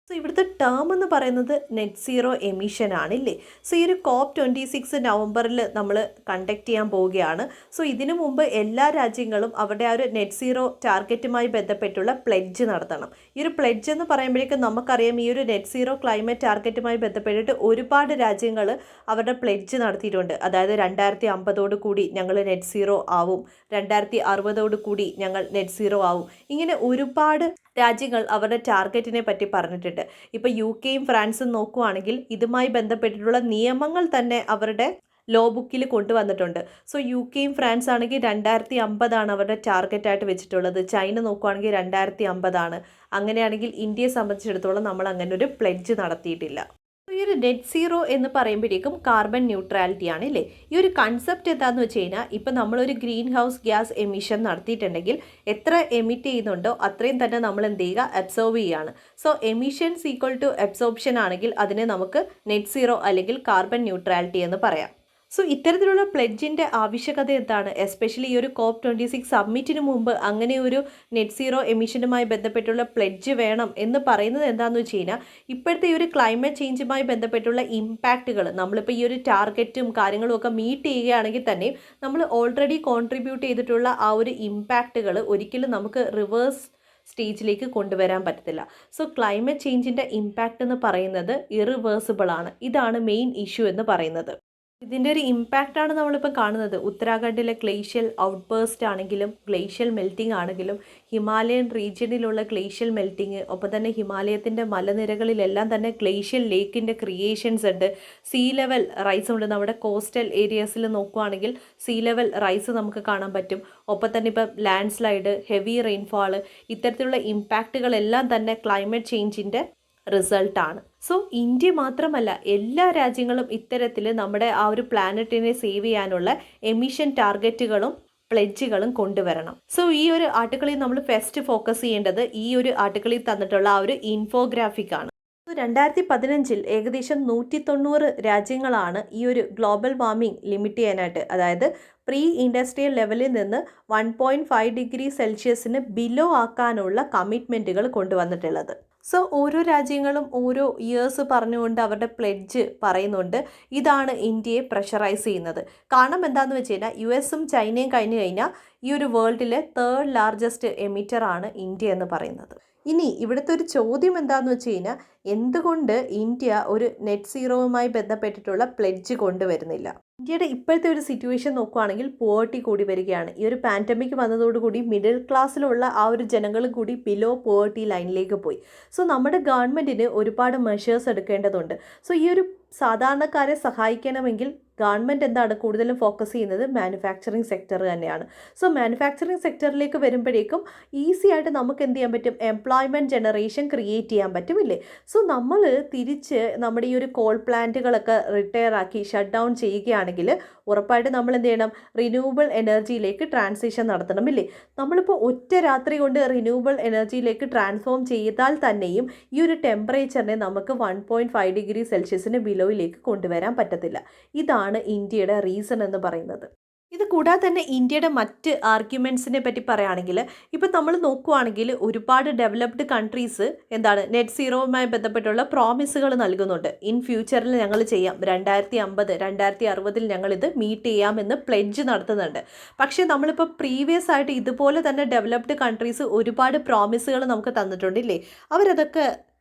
So ഇവിടുത്തെ ടേം എന്ന് പറയുന്നത് നെറ്റ് സീറോ എമിഷൻ ആണില്ലേ. സോ ഈ ഒരു COP26 നവംബറിൽ നമ്മൾ കണ്ടക്ട് ചെയ്യാൻ പോവുകയാണ്. സോ ഇതിനു മുമ്പ് എല്ലാ രാജ്യങ്ങളും അവരുടെ ആ ഒരു നെറ്റ് സീറോ ടാർഗറ്റുമായി ബന്ധപ്പെട്ടുള്ള പ്ലെഡ്ജ് നടത്തണം. ഈ ഒരു പ്ലെഡ്ജ് എന്ന് പറയുമ്പോഴേക്കും നമുക്കറിയാം ഈ ഒരു നെറ്റ് സീറോ ക്ലൈമറ്റ് ടാർഗറ്റുമായി ബന്ധപ്പെട്ടിട്ട് ഒരുപാട് രാജ്യങ്ങൾ അവരുടെ പ്ലെഡ്ജ് നടത്തിയിട്ടുണ്ട്. അതായത് 2050 കൂടി ഞങ്ങൾ നെറ്റ് സീറോ ആവും, 2060 കൂടി ഞങ്ങൾ നെറ്റ് സീറോ ആവും. ഇങ്ങനെ ഒരുപാട് രാജ്യങ്ങൾ അവരുടെ ടാർഗറ്റിനെ പറ്റി പറഞ്ഞിട്ടുണ്ട്. ഇപ്പോൾ UK-യും ഫ്രാൻസും നോക്കുവാണെങ്കിൽ ഇതുമായി ബന്ധപ്പെട്ടിട്ടുള്ള നിയമങ്ങൾ തന്നെ അവരുടെ ലോ ബുക്കിൽ കൊണ്ടുവന്നിട്ടുണ്ട്. സോ UK-യും ഫ്രാൻസ് ആണെങ്കിൽ 2050 അവരുടെ ടാർഗറ്റായിട്ട് വെച്ചിട്ടുള്ളത്. ചൈന നോക്കുവാണെങ്കിൽ 2050. അങ്ങനെയാണെങ്കിൽ ഇന്ത്യയെ സംബന്ധിച്ചിടത്തോളം നമ്മൾ അങ്ങനെ ഒരു പ്ലെഡ്ജ് നടത്തിയിട്ടില്ല. ഈ ഒരു നെറ്റ് സീറോ എന്ന് പറയുമ്പോഴേക്കും കാർബൺ ന്യൂട്രാലിറ്റി ആണ് ഇല്ലേ. ഈ ഒരു കൺസെപ്റ്റ് എന്താണെന്ന് വെച്ച് കഴിഞ്ഞാൽ ഇപ്പം നമ്മളൊരു ഗ്രീൻ ഹൗസ് ഗ്യാസ് എമിഷൻ നടത്തിയിട്ടുണ്ടെങ്കിൽ എത്ര എമിറ്റ് ചെയ്യുന്നുണ്ടോ അത്രയും തന്നെ നമ്മൾ എന്ത് ചെയ്യുക, അബ്സോർവ് ചെയ്യുകയാണ്. So emissions equal to absorption ആണെങ്കിൽ അതിനെ നമുക്ക് നെറ്റ് സീറോ അല്ലെങ്കിൽ കാർബൺ ന്യൂട്രാലിറ്റി എന്ന് പറയാം. സോ ഇത്തരത്തിലുള്ള പ്ലെഡ്ജിൻ്റെ ആവശ്യകത എന്താണ്, എസ്പെഷ്യലി ഈ ഒരു COP26 സബ്മിറ്റിന് മുമ്പ് അങ്ങനെ ഒരു നെറ്റ് സീറോ എമിഷനുമായി ബന്ധപ്പെട്ടുള്ള പ്ലെഡ്ജ് വേണം എന്ന് പറയുന്നത് എന്താണെന്ന് വെച്ച് കഴിഞ്ഞാൽ ഇപ്പോഴത്തെ ഈ ഒരു ക്ലൈമറ്റ് ചേഞ്ചുമായി ബന്ധപ്പെട്ടുള്ള ഇമ്പാക്റ്റുകൾ നമ്മളിപ്പോൾ ഈ ഒരു ടാർഗറ്റും കാര്യങ്ങളും ഒക്കെ മീറ്റ് ചെയ്യുകയാണെങ്കിൽ തന്നെ നമ്മൾ ഓൾറെഡി കോൺട്രിബ്യൂട്ട് ചെയ്തിട്ടുള്ള ആ ഒരു ഇമ്പാക്റ്റുകൾ ഒരിക്കലും നമുക്ക് റിവേഴ്സ് സ്റ്റേജിലേക്ക് കൊണ്ടുവരാൻ പറ്റത്തില്ല. സോ ക്ലൈമറ്റ് ചേഞ്ചിൻ്റെ ഇമ്പാക്റ്റ് എന്ന് പറയുന്നത് ഇറിവേഴ്സിബിൾ ആണ്. ഇതാണ് മെയിൻ ഇഷ്യൂ എന്ന് പറയുന്നത്. ഇതിൻ്റെ ഒരു ഇമ്പാക്റ്റാണ് നമ്മളിപ്പോൾ കാണുന്നത്. ഉത്തരാഖണ്ഡിലെ ഗ്ലേഷ്യൽ ഔട്ട്ബേസ്റ്റ് ആണെങ്കിലും ഗ്ലേഷ്യൽ മെൽറ്റിംഗ് ആണെങ്കിലും ഹിമാലയൻ റീജിയനിലുള്ള ഗ്ലേഷ്യൽ മെൽറ്റിംഗ്, ഒപ്പം തന്നെ ഹിമാലയത്തിൻ്റെ മലനിരകളിലെല്ലാം തന്നെ ഗ്ലേഷ്യൽ ലേക്കിൻ്റെ ക്രിയേഷൻസ് ഉണ്ട്. സീ ലെവൽ റൈസ് ഉണ്ട്. നമ്മുടെ കോസ്റ്റൽ ഏരിയാസിൽ നോക്കുകയാണെങ്കിൽ സീ ലെവൽ റൈസ് നമുക്ക് കാണാൻ പറ്റും. ഒപ്പം തന്നെ ഇപ്പം ലാൻഡ് സ്ലൈഡ്, ഹെവി റെയിൻഫാൾ, ഇത്തരത്തിലുള്ള ഇമ്പാക്റ്റുകളെല്ലാം തന്നെ ക്ലൈമറ്റ് ചേഞ്ചിൻ്റെ റിസൾട്ടാണ്. സോ ഇന്ത്യ മാത്രമല്ല എല്ലാ രാജ്യങ്ങളും ഇത്തരത്തിൽ നമ്മുടെ ആ ഒരു പ്ലാനറ്റിനെ സേവ് ചെയ്യാനുള്ള എമിഷൻ ടാർഗറ്റുകളും പ്ലെഡ്ജുകളും കൊണ്ടുവരണം. സോ ഈ ഒരു ആർട്ടിക്കിളിൽ നമ്മൾ ഫസ്റ്റ് ഫോക്കസ് ചെയ്യേണ്ടത് ഈ ഒരു ആർട്ടിക്കിളിൽ തന്നിട്ടുള്ള ആ ഒരു ഇൻഫോഗ്രാഫിക് ആണ്. 2015 ഏകദേശം 190 രാജ്യങ്ങളാണ് ഈ ഒരു ഗ്ലോബൽ വാർമിംഗ് ലിമിറ്റ് ചെയ്യാനായിട്ട്, അതായത് പ്രീ ഇൻഡസ്ട്രിയൽ ലെവലിൽ നിന്ന് 1.5 ഡിഗ്രി സെൽഷ്യസിന് ബിലോ ആക്കാനുള്ള കമ്മിറ്റ്മെൻറ്റുകൾ കൊണ്ടുവന്നിട്ടുള്ളത്. സോ ഓരോ രാജ്യങ്ങളും ഓരോ ഇയേഴ്സ് പറഞ്ഞുകൊണ്ട് അവരുടെ പ്ലെഡ്ജ് പറയുന്നുണ്ട്. ഇതാണ് ഇന്ത്യയെ പ്രഷറൈസ് ചെയ്യുന്നത്. കാരണം എന്താണെന്ന് വെച്ച് കഴിഞ്ഞാൽ US ചൈനയും കഴിഞ്ഞു കഴിഞ്ഞാൽ ഈ ഒരു വേൾഡിലെ 3rd ലാർജസ്റ്റ് എമിറ്ററാണ് ഇന്ത്യ എന്ന് പറയുന്നത്. ഇനി ഇവിടുത്തെ ഒരു ചോദ്യം എന്താണെന്ന് വെച്ച് കഴിഞ്ഞാൽ, എന്തുകൊണ്ട് ഇന്ത്യ ഒരു നെറ്റ് സീറോവുമായി ബന്ധപ്പെട്ടിട്ടുള്ള പ്ലെഡ്ജ് കൊണ്ടുവരുന്നില്ല? ഇന്ത്യയുടെ ഇപ്പോഴത്തെ ഒരു സിറ്റുവേഷൻ നോക്കുകയാണെങ്കിൽ പോവർട്ടി കൂടി വരികയാണ്. ഈ ഒരു പാൻഡമിക് വന്നതോടുകൂടി മിഡിൽ ക്ലാസ്സിലുള്ള ആ ഒരു ജനങ്ങൾ കൂടി ബിലോ പോവർട്ടി ലൈനിലേക്ക് പോയി. സോ നമ്മുടെ ഗവൺമെൻറ്റിന് ഒരുപാട് മെഷേഴ്സ് എടുക്കേണ്ടതുണ്ട്. സോ ഈ ഒരു സാധാരണക്കാരെ സഹായിക്കണമെങ്കിൽ ഗവൺമെൻറ് എന്താണ് കൂടുതലും ഫോക്കസ് ചെയ്യുന്നത്? മാനുഫാക്ചറിങ് സെക്ടർ തന്നെയാണ്. സോ മാനുഫാക്ചറിങ് സെക്ടറിലേക്ക് വരുമ്പോഴേക്കും ഈസി ആയിട്ട് നമുക്ക് എന്ത് ചെയ്യാൻ പറ്റും? എംപ്ലോയ്മെൻറ്റ് ജനറേഷൻ ക്രിയേറ്റ് ചെയ്യാൻ പറ്റുമില്ലേ? സോ നമ്മൾ തിരിച്ച് നമ്മുടെ ഈ ഒരു കോൾ പ്ലാന്റുകളൊക്കെ റിട്ടയർ ആക്കി ഷട്ട് ഡൗൺ ചെയ്യുകയാണെങ്കിൽ ഉറപ്പായിട്ട് നമ്മൾ എന്ത് ചെയ്യണം? റിന്യൂവബിൾ എനർജിയിലേക്ക് ട്രാൻസിഷൻ നടത്തണം ഇല്ലേ? നമ്മളിപ്പോൾ ഒറ്റ രാത്രി കൊണ്ട് റിന്യൂവബിൾ എനർജിയിലേക്ക് ട്രാൻസ്ഫോം ചെയ്താൽ തന്നെയും ഈ ഒരു ടെമ്പറേച്ചറിനെ നമുക്ക് 1.5 ഡിഗ്രി സെൽഷ്യസിന് ബിലോയിലേക്ക് കൊണ്ടുവരാൻ പറ്റത്തില്ല. ഇതാണ് ഇന്ത്യയുടെ റീസൺ എന്ന് പറയുന്നത്. ഇത് കൂടാതെ തന്നെ ഇന്ത്യയുടെ മറ്റ് ആർഗ്യുമെൻറ്റ്സിനെ പറ്റി പറയുകയാണെങ്കിൽ, ഇപ്പം നമ്മൾ നോക്കുകയാണെങ്കിൽ ഒരുപാട് ഡെവലപ്ഡ് കൺട്രീസ് എന്താണ് നെറ്റ് സീറോവുമായി ബന്ധപ്പെട്ടുള്ള പ്രോമിസുകൾ നൽകുന്നുണ്ട്. ഇൻ ഫ്യൂച്ചറിൽ ഞങ്ങൾ ചെയ്യാം, 2050 2060 ഞങ്ങളിത് മീറ്റ് ചെയ്യാമെന്ന് പ്ലെഡ്ജ് നടത്തുന്നുണ്ട്. പക്ഷേ നമ്മളിപ്പോൾ പ്രീവിയസ് ആയിട്ട് ഇതുപോലെ തന്നെ ഡെവലപ്ഡ് കൺട്രീസ് ഒരുപാട് പ്രോമിസുകൾ നമുക്ക് തന്നിട്ടുണ്ടില്ലേ? അവരതൊക്കെ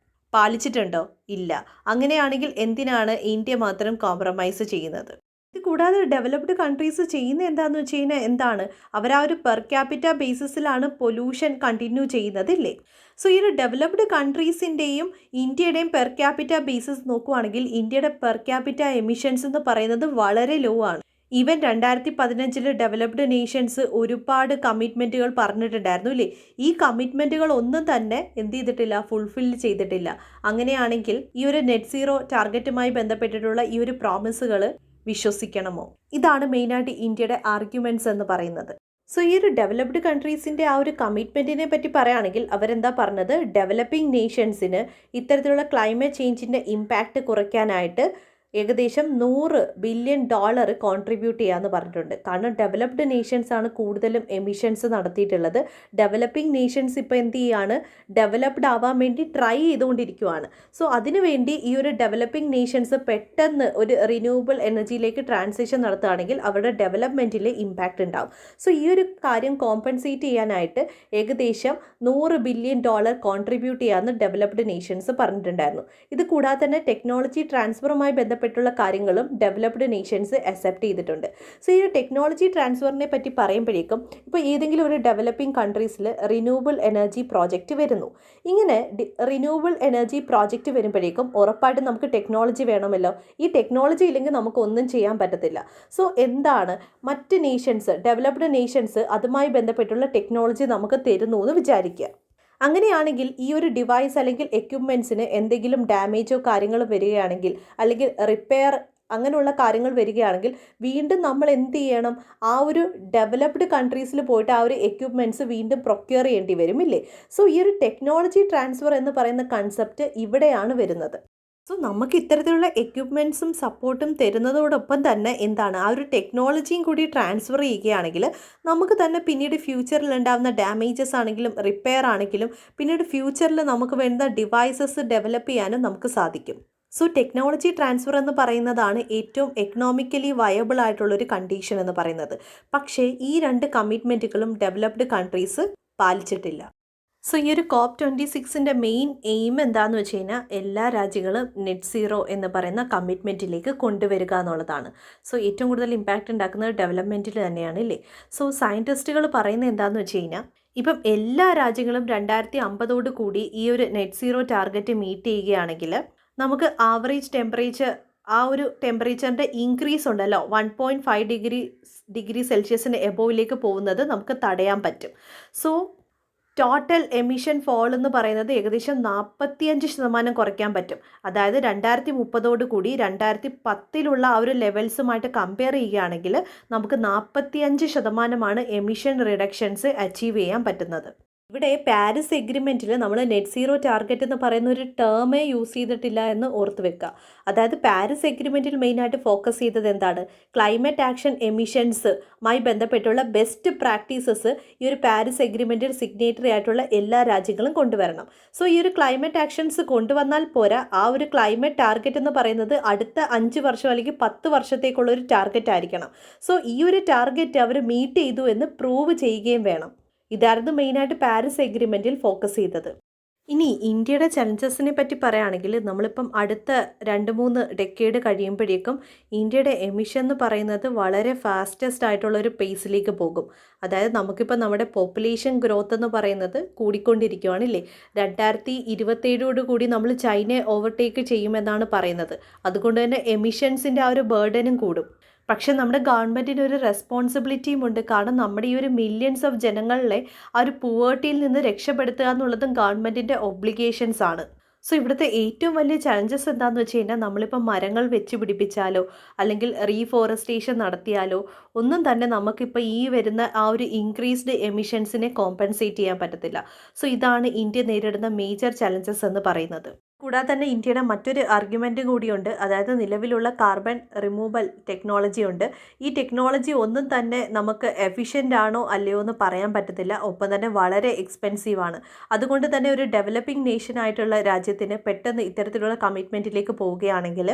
പാലിച്ചിട്ടുണ്ടോ? ഇല്ല. അങ്ങനെയാണെങ്കിൽ എന്തിനാണ് ഇന്ത്യ മാത്രം കോംപ്രമൈസ് ചെയ്യുന്നത്? ഇത് കൂടാതെ ഡെവലപ്ഡ് കൺട്രീസ് ചെയ്യുന്ന എന്താണെന്ന് വെച്ച് കഴിഞ്ഞാൽ എന്താണ്, അവർ ആ ഒരു പെർ ക്യാപിറ്റ ബേസിസിലാണ് പൊല്യൂഷൻ കണ്ടിന്യൂ ചെയ്യുന്നതില്ലേ? സോ ഈ ഒരു ഡെവലപ്ഡ് കൺട്രീസിൻ്റെയും ഇന്ത്യയുടെയും പെർ ക്യാപിറ്റ ബേസിസ് നോക്കുവാണെങ്കിൽ ഇന്ത്യയുടെ പെർ ക്യാപിറ്റ എമിഷൻസ് എന്ന് പറയുന്നത് വളരെ ലോ ആണ്. ഈവൻ 2015 ഡെവലപ്ഡ് നേഷൻസ് ഒരുപാട് കമ്മിറ്റ്മെൻറ്റുകൾ പറഞ്ഞിട്ടുണ്ടായിരുന്നു ഇല്ലേ? ഈ കമ്മിറ്റ്മെൻറ്റുകൾ ഒന്നും തന്നെ എന്ത് ചെയ്തിട്ടില്ല? ഫുൾഫിൽ ചെയ്തിട്ടില്ല. അങ്ങനെയാണെങ്കിൽ ഈ ഒരു നെറ്റ് സീറോ ടാർഗറ്റുമായി ബന്ധപ്പെട്ടിട്ടുള്ള ഈ ഒരു പ്രോമിസുകൾ വിശ്വസിക്കണമോ? ഇതാണ് മെയിനായിട്ട് ഇന്ത്യയുടെ ആർഗ്യുമെൻറ്റ്സ് എന്ന് പറയുന്നത്. സോ ഈ ഒരു ഡെവലപ്ഡ് കൺട്രീസിൻ്റെ ആ ഒരു കമ്മിറ്റ്മെൻറ്റിനെ പറ്റി പറയുകയാണെങ്കിൽ അവരെന്താ പറഞ്ഞത്? ഡെവലപ്പിംഗ് നേഷൻസിന് ഇത്തരത്തിലുള്ള ക്ലൈമറ്റ് ചേഞ്ചിൻ്റെ ഇമ്പാക്റ്റ് കുറയ്ക്കാനായിട്ട് ഏകദേശം $100 ബില്യൺ കോൺട്രിബ്യൂട്ട് ചെയ്യാമെന്ന് പറഞ്ഞിട്ടുണ്ട്. കാരണം ഡെവലപ്ഡ് നേഷൻസ് ആണ് കൂടുതലും എമിഷൻസ് നടത്തിയിട്ടുള്ളത്. ഡെവലപ്പിംഗ് നേഷൻസ് ഇപ്പോൾ എന്ത് ചെയ്യുകയാണ്? ഡെവലപ്ഡ് ആവാൻ വേണ്ടി ട്രൈ ചെയ്തുകൊണ്ടിരിക്കുകയാണ്. സോ അതിനുവേണ്ടി ഈ ഒരു ഡെവലപ്പിംഗ് നേഷൻസ് പെട്ടെന്ന് ഒരു റിന്യൂവബിൾ എനർജിയിലേക്ക് ട്രാൻസിഷൻ നടത്തുകയാണെങ്കിൽ അവരുടെ ഡെവലപ്മെൻറ്റിൽ ഇമ്പാക്റ്റ് ഉണ്ടാവും. സോ ഈ ഒരു കാര്യം കോമ്പൻസേറ്റ് ചെയ്യാനായിട്ട് ഏകദേശം $100 ബില്യൺ കോൺട്രിബ്യൂട്ട് ചെയ്യാമെന്ന് ഡെവലപ്ഡ് നേഷൻസ് പറഞ്ഞിട്ടുണ്ടായിരുന്നു. ഇത് കൂടാതെ തന്നെ ടെക്നോളജി ട്രാൻസ്ഫറുമായി ബന്ധപ്പെട്ടുള്ള കാര്യങ്ങളും ഡെവലപ്ഡ് നേഷൻസ് അക്സെപ്റ്റ് ചെയ്തിട്ടുണ്ട്. സോ ഈ ഒരു ടെക്നോളജി ട്രാൻസ്ഫറിനെ പറ്റി പറയുമ്പോഴേക്കും ഇപ്പോൾ ഏതെങ്കിലും ഒരു ഡെവലപ്പിംഗ് കൺട്രീസിൽ റിന്യൂവബിൾ എനർജി പ്രോജക്റ്റ് വരുന്നു. ഇങ്ങനെ റിന്യൂവബിൾ എനർജി പ്രോജക്റ്റ് വരുമ്പോഴേക്കും ഉറപ്പായിട്ടും നമുക്ക് ടെക്നോളജി വേണമല്ലോ. ഈ ടെക്നോളജി ഇല്ലെങ്കിൽ നമുക്കൊന്നും ചെയ്യാൻ പറ്റത്തില്ല. സോ എന്താണ് മറ്റ് നേഷൻസ്, ഡെവലപ്ഡ് നേഷൻസ് അതുമായി ബന്ധപ്പെട്ടുള്ള ടെക്നോളജി നമുക്ക് തരുന്നു എന്ന് വിചാരിക്കുക. അങ്ങനെയാണെങ്കിൽ ഈ ഒരു ഡിവൈസ് അല്ലെങ്കിൽ എക്യുപ്മെൻറ്റ്സിന് എന്തെങ്കിലും ഡാമേജോ കാര്യങ്ങളോ വരികയാണെങ്കിൽ അല്ലെങ്കിൽ റിപ്പയർ അങ്ങനെയുള്ള കാര്യങ്ങൾ വരികയാണെങ്കിൽ വീണ്ടും നമ്മൾ എന്ത് ചെയ്യണം? ആ ഒരു ഡെവലപ്ഡ് കൺട്രീസിൽ പോയിട്ട് ആ ഒരു എക്യുപ്മെൻറ്റ്സ് വീണ്ടും പ്രൊക്യൂർ ചെയ്യേണ്ടി വരുമില്ലേ? സോ ഈ ഒരു ടെക്നോളജി ട്രാൻസ്ഫർ എന്ന് പറയുന്ന കൺസെപ്റ്റ് ഇവിടെയാണ് വരുന്നത്. സോ നമുക്ക് ഇത്തരത്തിലുള്ള എക്യുപ്മെൻറ്റ്സും സപ്പോർട്ടും തരുന്നതോടൊപ്പം തന്നെ എന്താണ് ആ ഒരു ടെക്നോളജിയും കൂടി ട്രാൻസ്ഫർ ചെയ്യുകയാണെങ്കിൽ നമുക്ക് തന്നെ പിന്നീട് ഫ്യൂച്ചറിൽ ഉണ്ടാകുന്ന ഡാമേജസ് ആണെങ്കിലും റിപ്പയർ ആണെങ്കിലും പിന്നീട് ഫ്യൂച്ചറിൽ നമുക്ക് വേണ്ട ഡിവൈസസ് ഡെവലപ്പ് ചെയ്യാനും നമുക്ക് സാധിക്കും. സോ ടെക്നോളജി ട്രാൻസ്ഫർ എന്ന് പറയുന്നതാണ് ഏറ്റവും എക്കണോമിക്കലി വയബിൾ ആയിട്ടുള്ളൊരു കണ്ടീഷൻ എന്ന് പറയുന്നത്. പക്ഷേ ഈ രണ്ട് കമ്മിറ്റ്മെൻറ്റുകളും ഡെവലപ്ഡ് കൺട്രീസ് പാലിച്ചിട്ടില്ല. സോ ഈ ഒരു COP26 മെയിൻ എയിം എന്താണെന്ന് വെച്ച് കഴിഞ്ഞാൽ എല്ലാ രാജ്യങ്ങളും നെറ്റ് സീറോ എന്ന് പറയുന്ന കമ്മിറ്റ്മെൻറ്റിലേക്ക് കൊണ്ടുവരിക എന്നുള്ളതാണ്. സോ ഏറ്റവും കൂടുതൽ ഇമ്പാക്റ്റ് ഉണ്ടാക്കുന്നത് ഡെവലപ്മെൻറ്റിൽ തന്നെയാണ് ഇല്ലേ? സോ സയൻറ്റിസ്റ്റുകൾ പറയുന്നത് എന്താണെന്ന് വെച്ച് കഴിഞ്ഞാൽ ഇപ്പം എല്ലാ രാജ്യങ്ങളും 2050 കൂടി ഈ ഒരു നെറ്റ് സീറോ ടാർഗറ്റ് മീറ്റ് ചെയ്യുകയാണെങ്കിൽ നമുക്ക് ആവറേജ് ടെമ്പറേച്ചർ ആ ഒരു ടെമ്പറേച്ചറിൻ്റെ ഇൻക്രീസ് ഉണ്ടല്ലോ 1.5 ഡിഗ്രി സെൽഷ്യസിന് എബോവിലേക്ക് പോകുന്നത് നമുക്ക് തടയാൻ പറ്റും. സോ ടോട്ടൽ എമിഷൻ ഫോൾ എന്ന് പറയുന്നത് ഏകദേശം 45% കുറയ്ക്കാൻ പറ്റും. അതായത് 2030 കൂടി 2010 ആ ഒരു ലെവൽസുമായിട്ട് കമ്പയർ ചെയ്യുകയാണെങ്കിൽ നമുക്ക് 45% എമിഷൻ റിഡക്ഷൻസ് അച്ചീവ് ചെയ്യാൻ പറ്റുന്നത്. ഇവിടെ പാരീസ് എഗ്രിമെൻറ്റിൽ നമ്മൾ നെറ്റ് സീറോ ടാർഗറ്റ് എന്ന് പറയുന്ന ഒരു ടേമേ യൂസ് ചെയ്തിട്ടില്ല എന്ന് ഓർത്ത് വെക്കുക. അതായത് പാരീസ് എഗ്രിമെൻറ്റിൽ മെയിനായിട്ട് ഫോക്കസ് ചെയ്തത് എന്താണ്? ക്ലൈമറ്റ് ആക്ഷൻ എമിഷൻസുമായി ബന്ധപ്പെട്ടുള്ള ബെസ്റ്റ് പ്രാക്ടീസസ് ഈ ഒരു പാരീസ് എഗ്രിമെൻറ്റിൽ സിഗ്നേറ്ററി ആയിട്ടുള്ള എല്ലാ രാജ്യങ്ങളും കൊണ്ടുവരണം. സോ ഈ ഒരു ക്ലൈമറ്റ് ആക്ഷൻസ് കൊണ്ടുവന്നാൽ പോരാ, ആ ഒരു ക്ലൈമറ്റ് ടാർഗറ്റ് എന്ന് പറയുന്നത് അടുത്ത 5 വർഷം അല്ലെങ്കിൽ 10 വർഷത്തേക്കുള്ള ഒരു ടാർഗറ്റ് ആയിരിക്കണം. സോ ഈ ഒരു ടാർഗറ്റ് അവർ മീറ്റ് ചെയ്തു എന്ന് പ്രൂവ് ചെയ്യുകയും വേണം. ഇതായിരുന്നു മെയിനായിട്ട് പാരീസ് എഗ്രിമെൻറ്റിൽ ഫോക്കസ് ചെയ്തത്. ഇനി ഇന്ത്യയുടെ ചലഞ്ചസിനെ പറ്റി പറയുകയാണെങ്കിൽ നമ്മളിപ്പം അടുത്ത 2-3 ഡെക്കേഡ് കഴിയുമ്പോഴേക്കും ഇന്ത്യയുടെ എമിഷൻ എന്ന് പറയുന്നത് വളരെ ഫാസ്റ്റസ്റ്റ് ആയിട്ടുള്ളൊരു പേസിലേക്ക് പോകും. അതായത് നമുക്കിപ്പോൾ നമ്മുടെ പോപ്പുലേഷൻ ഗ്രോത്ത് എന്ന് പറയുന്നത് കൂടിക്കൊണ്ടിരിക്കുകയാണില്ലേ. 2027 കൂടി നമ്മൾ ചൈനയെ ഓവർടേക്ക് ചെയ്യുമെന്നാണ് പറയുന്നത്. അതുകൊണ്ട് തന്നെ എമിഷൻസിൻ്റെ ആ ഒരു ബേർഡനും കൂടും. പക്ഷെ നമ്മുടെ ഗവൺമെൻറ്റിന് ഒരു റെസ്പോൺസിബിലിറ്റിയും ഉണ്ട്. കാരണം നമ്മുടെ ഈ ഒരു മില്യൺസ് ഓഫ് ജനങ്ങളെ ആ ഒരു പുവേർട്ടിയിൽ നിന്ന് രക്ഷപ്പെടുത്തുക എന്നുള്ളതും ഗവൺമെൻറ്റിൻ്റെ ഒബ്ലിഗേഷൻസ് ആണ്. സോ ഇവിടുത്തെ ഏറ്റവും വലിയ ചലഞ്ചസ് എന്താണെന്ന് വെച്ച് കഴിഞ്ഞാൽ നമ്മളിപ്പോൾ മരങ്ങൾ വെച്ച് പിടിപ്പിച്ചാലോ അല്ലെങ്കിൽ റീഫോറസ്റ്റേഷൻ നടത്തിയാലോ ഒന്നും തന്നെ നമുക്കിപ്പോൾ ഈ വരുന്ന ആ ഒരു ഇൻക്രീസ്ഡ് എമിഷൻസിനെ കോമ്പൻസേറ്റ് ചെയ്യാൻ പറ്റത്തില്ല. സോ ഇതാണ് ഇന്ത്യ നേരിടുന്ന മേജർ ചലഞ്ചസ് എന്ന് പറയുന്നത്. കൂടാതെ തന്നെ ഇന്ത്യയുടെ മറ്റൊരു ആർഗ്യുമെൻ്റ് കൂടിയുണ്ട്. അതായത് നിലവിലുള്ള കാർബൺ റിമൂവൽ ടെക്നോളജി ഉണ്ട്. ഈ ടെക്നോളജി ഒന്നും തന്നെ നമുക്ക് എഫിഷ്യൻ്റ് ആണോ അല്ലയോ എന്ന് പറയാൻ പറ്റത്തില്ല. ഒപ്പം തന്നെ വളരെ എക്സ്പെൻസീവ് ആണ്. അതുകൊണ്ട് തന്നെ ഒരു ഡെവലപ്പിംഗ് നേഷൻ ആയിട്ടുള്ള രാജ്യത്തിന് പെട്ടെന്ന് ഇത്തരത്തിലുള്ള കമ്മിറ്റ്മെൻറ്റിലേക്ക് പോവുകയാണെങ്കിൽ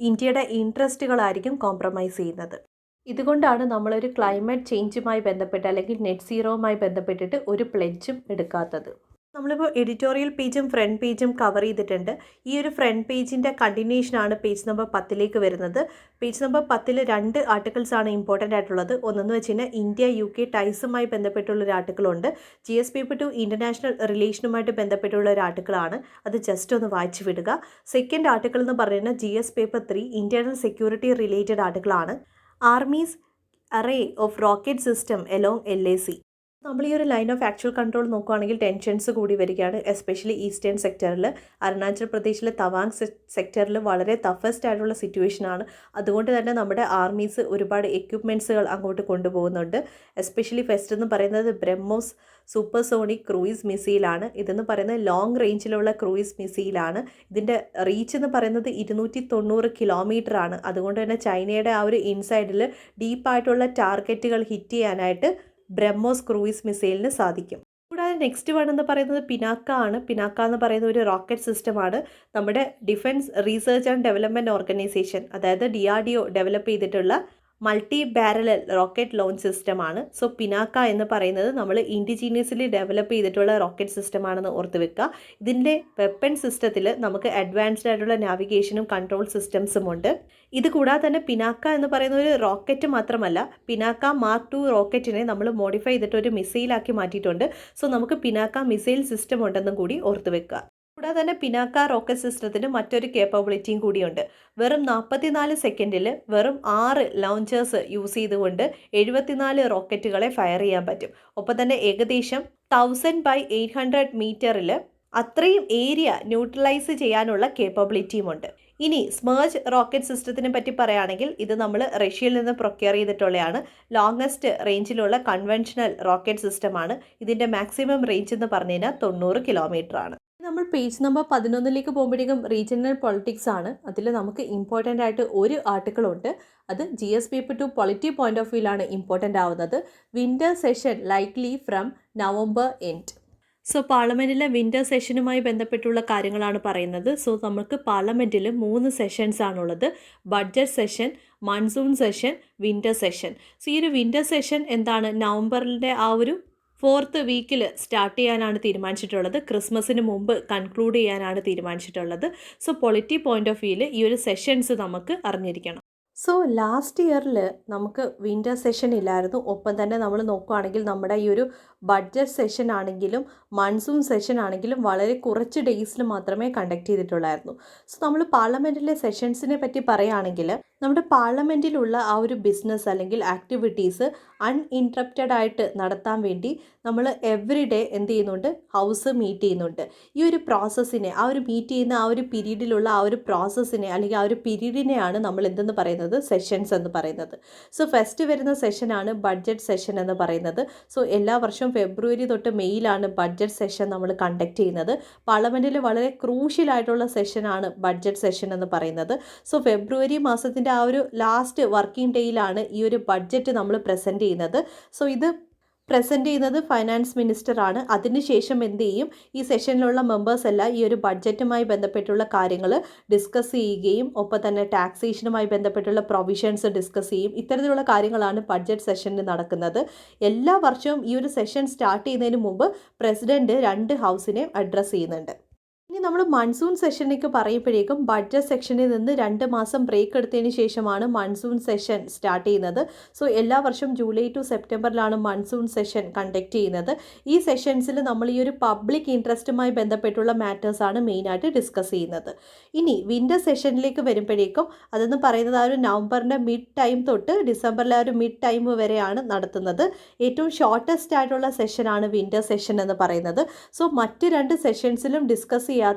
ഇന്ത്യയുടെ ഇൻട്രസ്റ്റുകളായിരിക്കും കോംപ്രമൈസ് ചെയ്യുന്നത്. ഇതുകൊണ്ടാണ് നമ്മളൊരു ക്ലൈമറ്റ് ചേഞ്ചുമായി ബന്ധപ്പെട്ട് അല്ലെങ്കിൽ നെറ്റ് സീറോവുമായി ബന്ധപ്പെട്ടിട്ട് ഒരു പ്ലെഡ്ജും എടുക്കാത്തത്. നമ്മളിപ്പോൾ എഡിറ്റോറിയൽ പേജും ഫ്രണ്ട് പേജും കവർ ചെയ്തിട്ടുണ്ട്. ഈ ഒരു ഫ്രണ്ട് പേജിൻ്റെ കണ്ടിന്യൂഷനാണ് പേജ് നമ്പർ 10 വരുന്നത്. പേജ് നമ്പർ 10 2 ആർട്ടിക്കിൾസാണ് ഇമ്പോർട്ടൻ്റ് ആയിട്ടുള്ളത്. ഒന്നെന്ന് വെച്ച് കഴിഞ്ഞാൽ ഇന്ത്യ UK ടൈസുമായി ബന്ധപ്പെട്ടുള്ളൊരു ആർട്ടിക്കിളുണ്ട്. GS പേപ്പർ 2 ഇൻ്റർനാഷണൽ റിലേഷനുമായിട്ട് ബന്ധപ്പെട്ടുള്ള ഒരു ആർട്ടിക്കിളാണ്. അത് ജസ്റ്റ് ഒന്ന് വായിച്ചു വിടുക. സെക്കൻഡ് ആർട്ടിക്കിൾ എന്ന് പറയുന്നത് GS paper 3 internal security related ആർട്ടിക്കിളാണ്. Army's array of rocket system along LAC. നമ്മൾ ഈ ഒരു ലൈൻ ഓഫ് ആക്ച്വൽ കൺട്രോൾ നോക്കുകയാണെങ്കിൽ ടെൻഷൻസ് കൂടി വരികയാണ്. എസ്പെഷ്യലി ഈസ്റ്റേൺ സെക്ടറിൽ, അരുണാചൽ പ്രദേശിലെ തവാങ് സെക്ടറിൽ വളരെ ടഫസ്റ്റ് ആയിട്ടുള്ള സിറ്റുവേഷനാണ്. അതുകൊണ്ട് തന്നെ നമ്മുടെ ആർമീസ് ഒരുപാട് എക്യുപ്മെൻറ്റ്സുകൾ അങ്ങോട്ട് കൊണ്ടുപോകുന്നുണ്ട്. എസ്പെഷ്യലി ഫസ്റ്റ് എന്ന് പറയുന്നത് ബ്രഹ്മോസ് സൂപ്പർസോണിക് ക്രൂയിസ് മിസൈലാണ്. ഇതെന്ന് പറയുന്നത് ലോങ് റേഞ്ചിലുള്ള ക്രൂയിസ് മിസൈലാണ്. ഇതിൻ്റെ റീച്ച് എന്ന് പറയുന്നത് 290 കിലോമീറ്റർ ആണ്. അതുകൊണ്ട് തന്നെ ചൈനയുടെ ആ ഒരു ഇൻസൈഡിൽ ഡീപ്പായിട്ടുള്ള ടാർഗറ്റുകൾ ഹിറ്റ് ചെയ്യാനായിട്ട് ബ്രഹ്മോസ് ക്രൂയിസ് മിസൈലിന് സാധിക്കും. കൂടാതെ നെക്സ്റ്റ് വൺ എന്ന് പറയുന്നത് പിനാക്ക ആണ്. പിനാക്ക എന്ന് പറയുന്ന ഒരു റോക്കറ്റ് സിസ്റ്റമാണ്. നമ്മുടെ defence research and development organisation, അതായത് DRDO ഡെവലപ്പ് ചെയ്തിട്ടുള്ള മൾട്ടി ബാരലൽ റോക്കറ്റ് ലോഞ്ച് സിസ്റ്റമാണ്. സോ പിനാക്ക എന്ന് പറയുന്നത് നമ്മൾ ഇൻഡിജീനിയസ്ലി ഡെവലപ്പ് ചെയ്തിട്ടുള്ള റോക്കറ്റ് സിസ്റ്റമാണെന്ന് ഓർത്ത് വെക്കുക. ഇതിൻ്റെ വെപ്പൺ സിസ്റ്റത്തിൽ നമുക്ക് അഡ്വാൻസ്ഡ് ആയിട്ടുള്ള നാവിഗേഷനും കൺട്രോൾ സിസ്റ്റംസും ഉണ്ട്. ഇത് കൂടാതെ തന്നെ പിനാക്ക എന്ന് പറയുന്ന ഒരു റോക്കറ്റ് മാത്രമല്ല, പിനാക്ക മാർക്ക് 2 റോക്കറ്റിനെ നമ്മൾ മോഡിഫൈ ചെയ്തിട്ട് ഒരു മിസൈലാക്കി മാറ്റിയിട്ടുണ്ട്. സോ നമുക്ക് പിനാക്ക മിസൈൽ സിസ്റ്റം ഉണ്ടെന്നും കൂടി ഓർത്ത് വെക്കുക. കൂടാതെ തന്നെ പിനാക്ക റോക്കറ്റ് സിസ്റ്റത്തിന് മറ്റൊരു കേപ്പബിലിറ്റിയും കൂടിയുണ്ട്. വെറും 44 സെക്കൻഡിൽ വെറും 6 ലോഞ്ചേഴ്സ് യൂസ് ചെയ്തുകൊണ്ട് 74 റോക്കറ്റുകളെ ഫയർ ചെയ്യാൻ പറ്റും. ഒപ്പം തന്നെ ഏകദേശം 1000/800 മീറ്ററിൽ അത്രയും ഏരിയ ന്യൂട്രലൈസ് ചെയ്യാനുള്ള കേപ്പബിലിറ്റിയുമുണ്ട്. ഇനി സ്മേർജ് റോക്കറ്റ് സിസ്റ്റത്തിനെ പറ്റി പറയുകയാണെങ്കിൽ ഇത് നമ്മൾ റഷ്യയിൽ നിന്ന് പ്രൊക്യൂർ ചെയ്തിട്ടുള്ളതാണ്. ലോങ്ങസ്റ്റ് റേഞ്ചിലുള്ള കൺവെൻഷണൽ റോക്കറ്റ് സിസ്റ്റമാണ്. ഇതിൻ്റെ മാക്സിമം റേഞ്ച് എന്ന് പറഞ്ഞു കഴിഞ്ഞാൽ 90 കിലോമീറ്റർ ആണ്. നമ്മൾ പേജ് നമ്പർ 11 പോകുമ്പോഴേക്കും റീജിയണൽ പൊളിറ്റിക്സ് ആണ്. അതിൽ നമുക്ക് ഇമ്പോർട്ടൻ്റ് ആയിട്ട് ഒരു ആർട്ടിക്കിളുണ്ട്. അത് GS paper 2 polity point of വ്യൂവിലാണ് ഇമ്പോർട്ടൻ്റ് ആവുന്നത്. Winter session likely from November end. So പാർലമെൻറ്റിലെ വിൻ്റർ സെഷനുമായി ബന്ധപ്പെട്ടുള്ള കാര്യങ്ങളാണ് പറയുന്നത്. സോ നമുക്ക് പാർലമെൻറ്റിൽ 3 സെഷൻസ് ആണുള്ളത്. Budget session, monsoon session, winter session. So ഈ ഒരു വിൻ്റർ സെഷൻ എന്താണ്, നവംബറിൻ്റെ ആ ഒരു 4th വീക്കിൽ സ്റ്റാർട്ട് ചെയ്യാനാണ് തീരുമാനിച്ചിട്ടുള്ളത്. ക്രിസ്മസിന് മുമ്പ് കൺക്ലൂഡ് ചെയ്യാനാണ് തീരുമാനിച്ചിട്ടുള്ളത്. സോ പൊളിറ്റി പോയിന്റ് ഓഫ് വ്യൂവിൽ ഈ ഒരു സെഷൻസ് നമുക്ക് അറിഞ്ഞിരിക്കണം. സോ ലാസ്റ്റ് ഇയറിൽ നമുക്ക് വിൻ്റർ സെഷൻ ഇല്ലായിരുന്നു. ഒപ്പം തന്നെ നമ്മൾ നോക്കുകയാണെങ്കിൽ നമ്മുടെ ഈ ഒരു ബഡ്ജറ്റ് സെഷൻ ആണെങ്കിലും മൺസൂൺ സെഷൻ ആണെങ്കിലും വളരെ കുറച്ച് ഡേയ്സിൽ മാത്രമേ കണ്ടക്ട് ചെയ്തിട്ടുള്ളായിരുന്നു. സോ നമ്മൾ പാർലമെൻറ്റിലെ സെഷൻസിനെ പറ്റി പറയുകയാണെങ്കിൽ നമ്മുടെ പാർലമെൻറ്റിലുള്ള ആ ഒരു ബിസിനസ് അല്ലെങ്കിൽ ആക്ടിവിറ്റീസ് അൺഇൻറ്ററപ്റ്റഡ് ആയിട്ട് നടത്താൻ വേണ്ടി നമ്മൾ എവറി ഡേ എന്ത് ചെയ്യുന്നുണ്ട്, ഹൗസ് മീറ്റ് ചെയ്യുന്നുണ്ട്. ഈ ഒരു പ്രോസസ്സിനെ, ആ ഒരു മീറ്റ് ചെയ്യുന്ന ആ ഒരു പീരീഡിലുള്ള ആ ഒരു പ്രോസസ്സിനെ അല്ലെങ്കിൽ ആ ഒരു പീരീഡിനെയാണ് നമ്മൾ എന്തെന്ന് പറയുന്നത്, സെഷൻസ് എന്ന് പറയുന്നത്. സോ ഫസ്റ്റ് വരുന്ന സെഷനാണ് ബഡ്ജറ്റ് സെഷൻ എന്ന് പറയുന്നത്. സോ എല്ലാ വർഷവും ഫെബ്രുവരി തൊട്ട് മെയ്യിലാണ് ബഡ്ജറ്റ് സെഷൻ നമ്മൾ കണ്ടക്ട് ചെയ്യുന്നത്. പാർലമെൻറ്റിൽ വളരെ ക്രൂഷ്യലായിട്ടുള്ള സെഷനാണ് ബഡ്ജറ്റ് സെഷൻ എന്ന് പറയുന്നത്. സോ ഫെബ്രുവരി മാസത്തിൻ്റെ ആ ഒരു ലാസ്റ്റ് വർക്കിംഗ് ഡേയിലാണ് ഈ ഒരു ബഡ്ജറ്റ് നമ്മൾ പ്രസൻറ്റ് ചെയ്യുന്നത്. സോ ഇത് പ്രസൻറ്റ് ചെയ്യുന്നത് ഫൈനാൻസ് മിനിസ്റ്ററാണ്. അതിനുശേഷം എന്ത് ചെയ്യും, ഈ സെഷനിലുള്ള മെമ്പേഴ്സ് എല്ലാം ഈ ഒരു ബഡ്ജറ്റുമായി ബന്ധപ്പെട്ടുള്ള കാര്യങ്ങൾ ഡിസ്കസ് ചെയ്യുകയും ഒപ്പം തന്നെ ടാക്സേഷനുമായി ബന്ധപ്പെട്ടുള്ള പ്രൊവിഷൻസ് ഡിസ്കസ് ചെയ്യും. ഇത്തരത്തിലുള്ള കാര്യങ്ങളാണ് ബഡ്ജറ്റ് സെഷനിൽ നടക്കുന്നത്. എല്ലാ വർഷവും ഈ ഒരു സെഷൻ സ്റ്റാർട്ട് ചെയ്യുന്നതിന് മുമ്പ് പ്രസിഡൻറ്റ് 2 ഹൗസിനെ അഡ്രസ്സ് ചെയ്യുന്നുണ്ട്. ഇനി നമ്മൾ മൺസൂൺ സെഷനിലേക്ക് പറയുമ്പോഴേക്കും ബഡ്ജറ്റ് സെക്ഷനിൽ നിന്ന് 2 മാസം ബ്രേക്ക് എടുത്തതിന് ശേഷമാണ് മൺസൂൺ സെഷൻ സ്റ്റാർട്ട് ചെയ്യുന്നത്. സോ എല്ലാ വർഷവും ജൂലൈ ടു സെപ്റ്റംബറിലാണ് മൺസൂൺ സെഷൻ കണ്ടക്ട് ചെയ്യുന്നത്. ഈ സെഷൻസിൽ നമ്മൾ ഈ ഒരു പബ്ലിക് ഇൻട്രസ്റ്റുമായി ബന്ധപ്പെട്ടുള്ള മാറ്റേഴ്സാണ് മെയിനായിട്ട് ഡിസ്കസ് ചെയ്യുന്നത്. ഇനി വിൻ്റർ സെഷനിലേക്ക് വരുമ്പോഴേക്കും അതെന്ന് പറയുന്നത് ആ ഒരു നവംബറിൻ്റെ മിഡ് ടൈം തൊട്ട് ഡിസംബറിലെ ആ ഒരു മിഡ് ടൈം വരെയാണ് നടത്തുന്നത്. ഏറ്റവും ഷോർട്ടസ്റ്റ് ആയിട്ടുള്ള സെഷനാണ് വിൻ്റർ സെഷൻ എന്ന് പറയുന്നത്. സോ മറ്റ് 2 സെഷൻസിലും ഡിസ്കസ്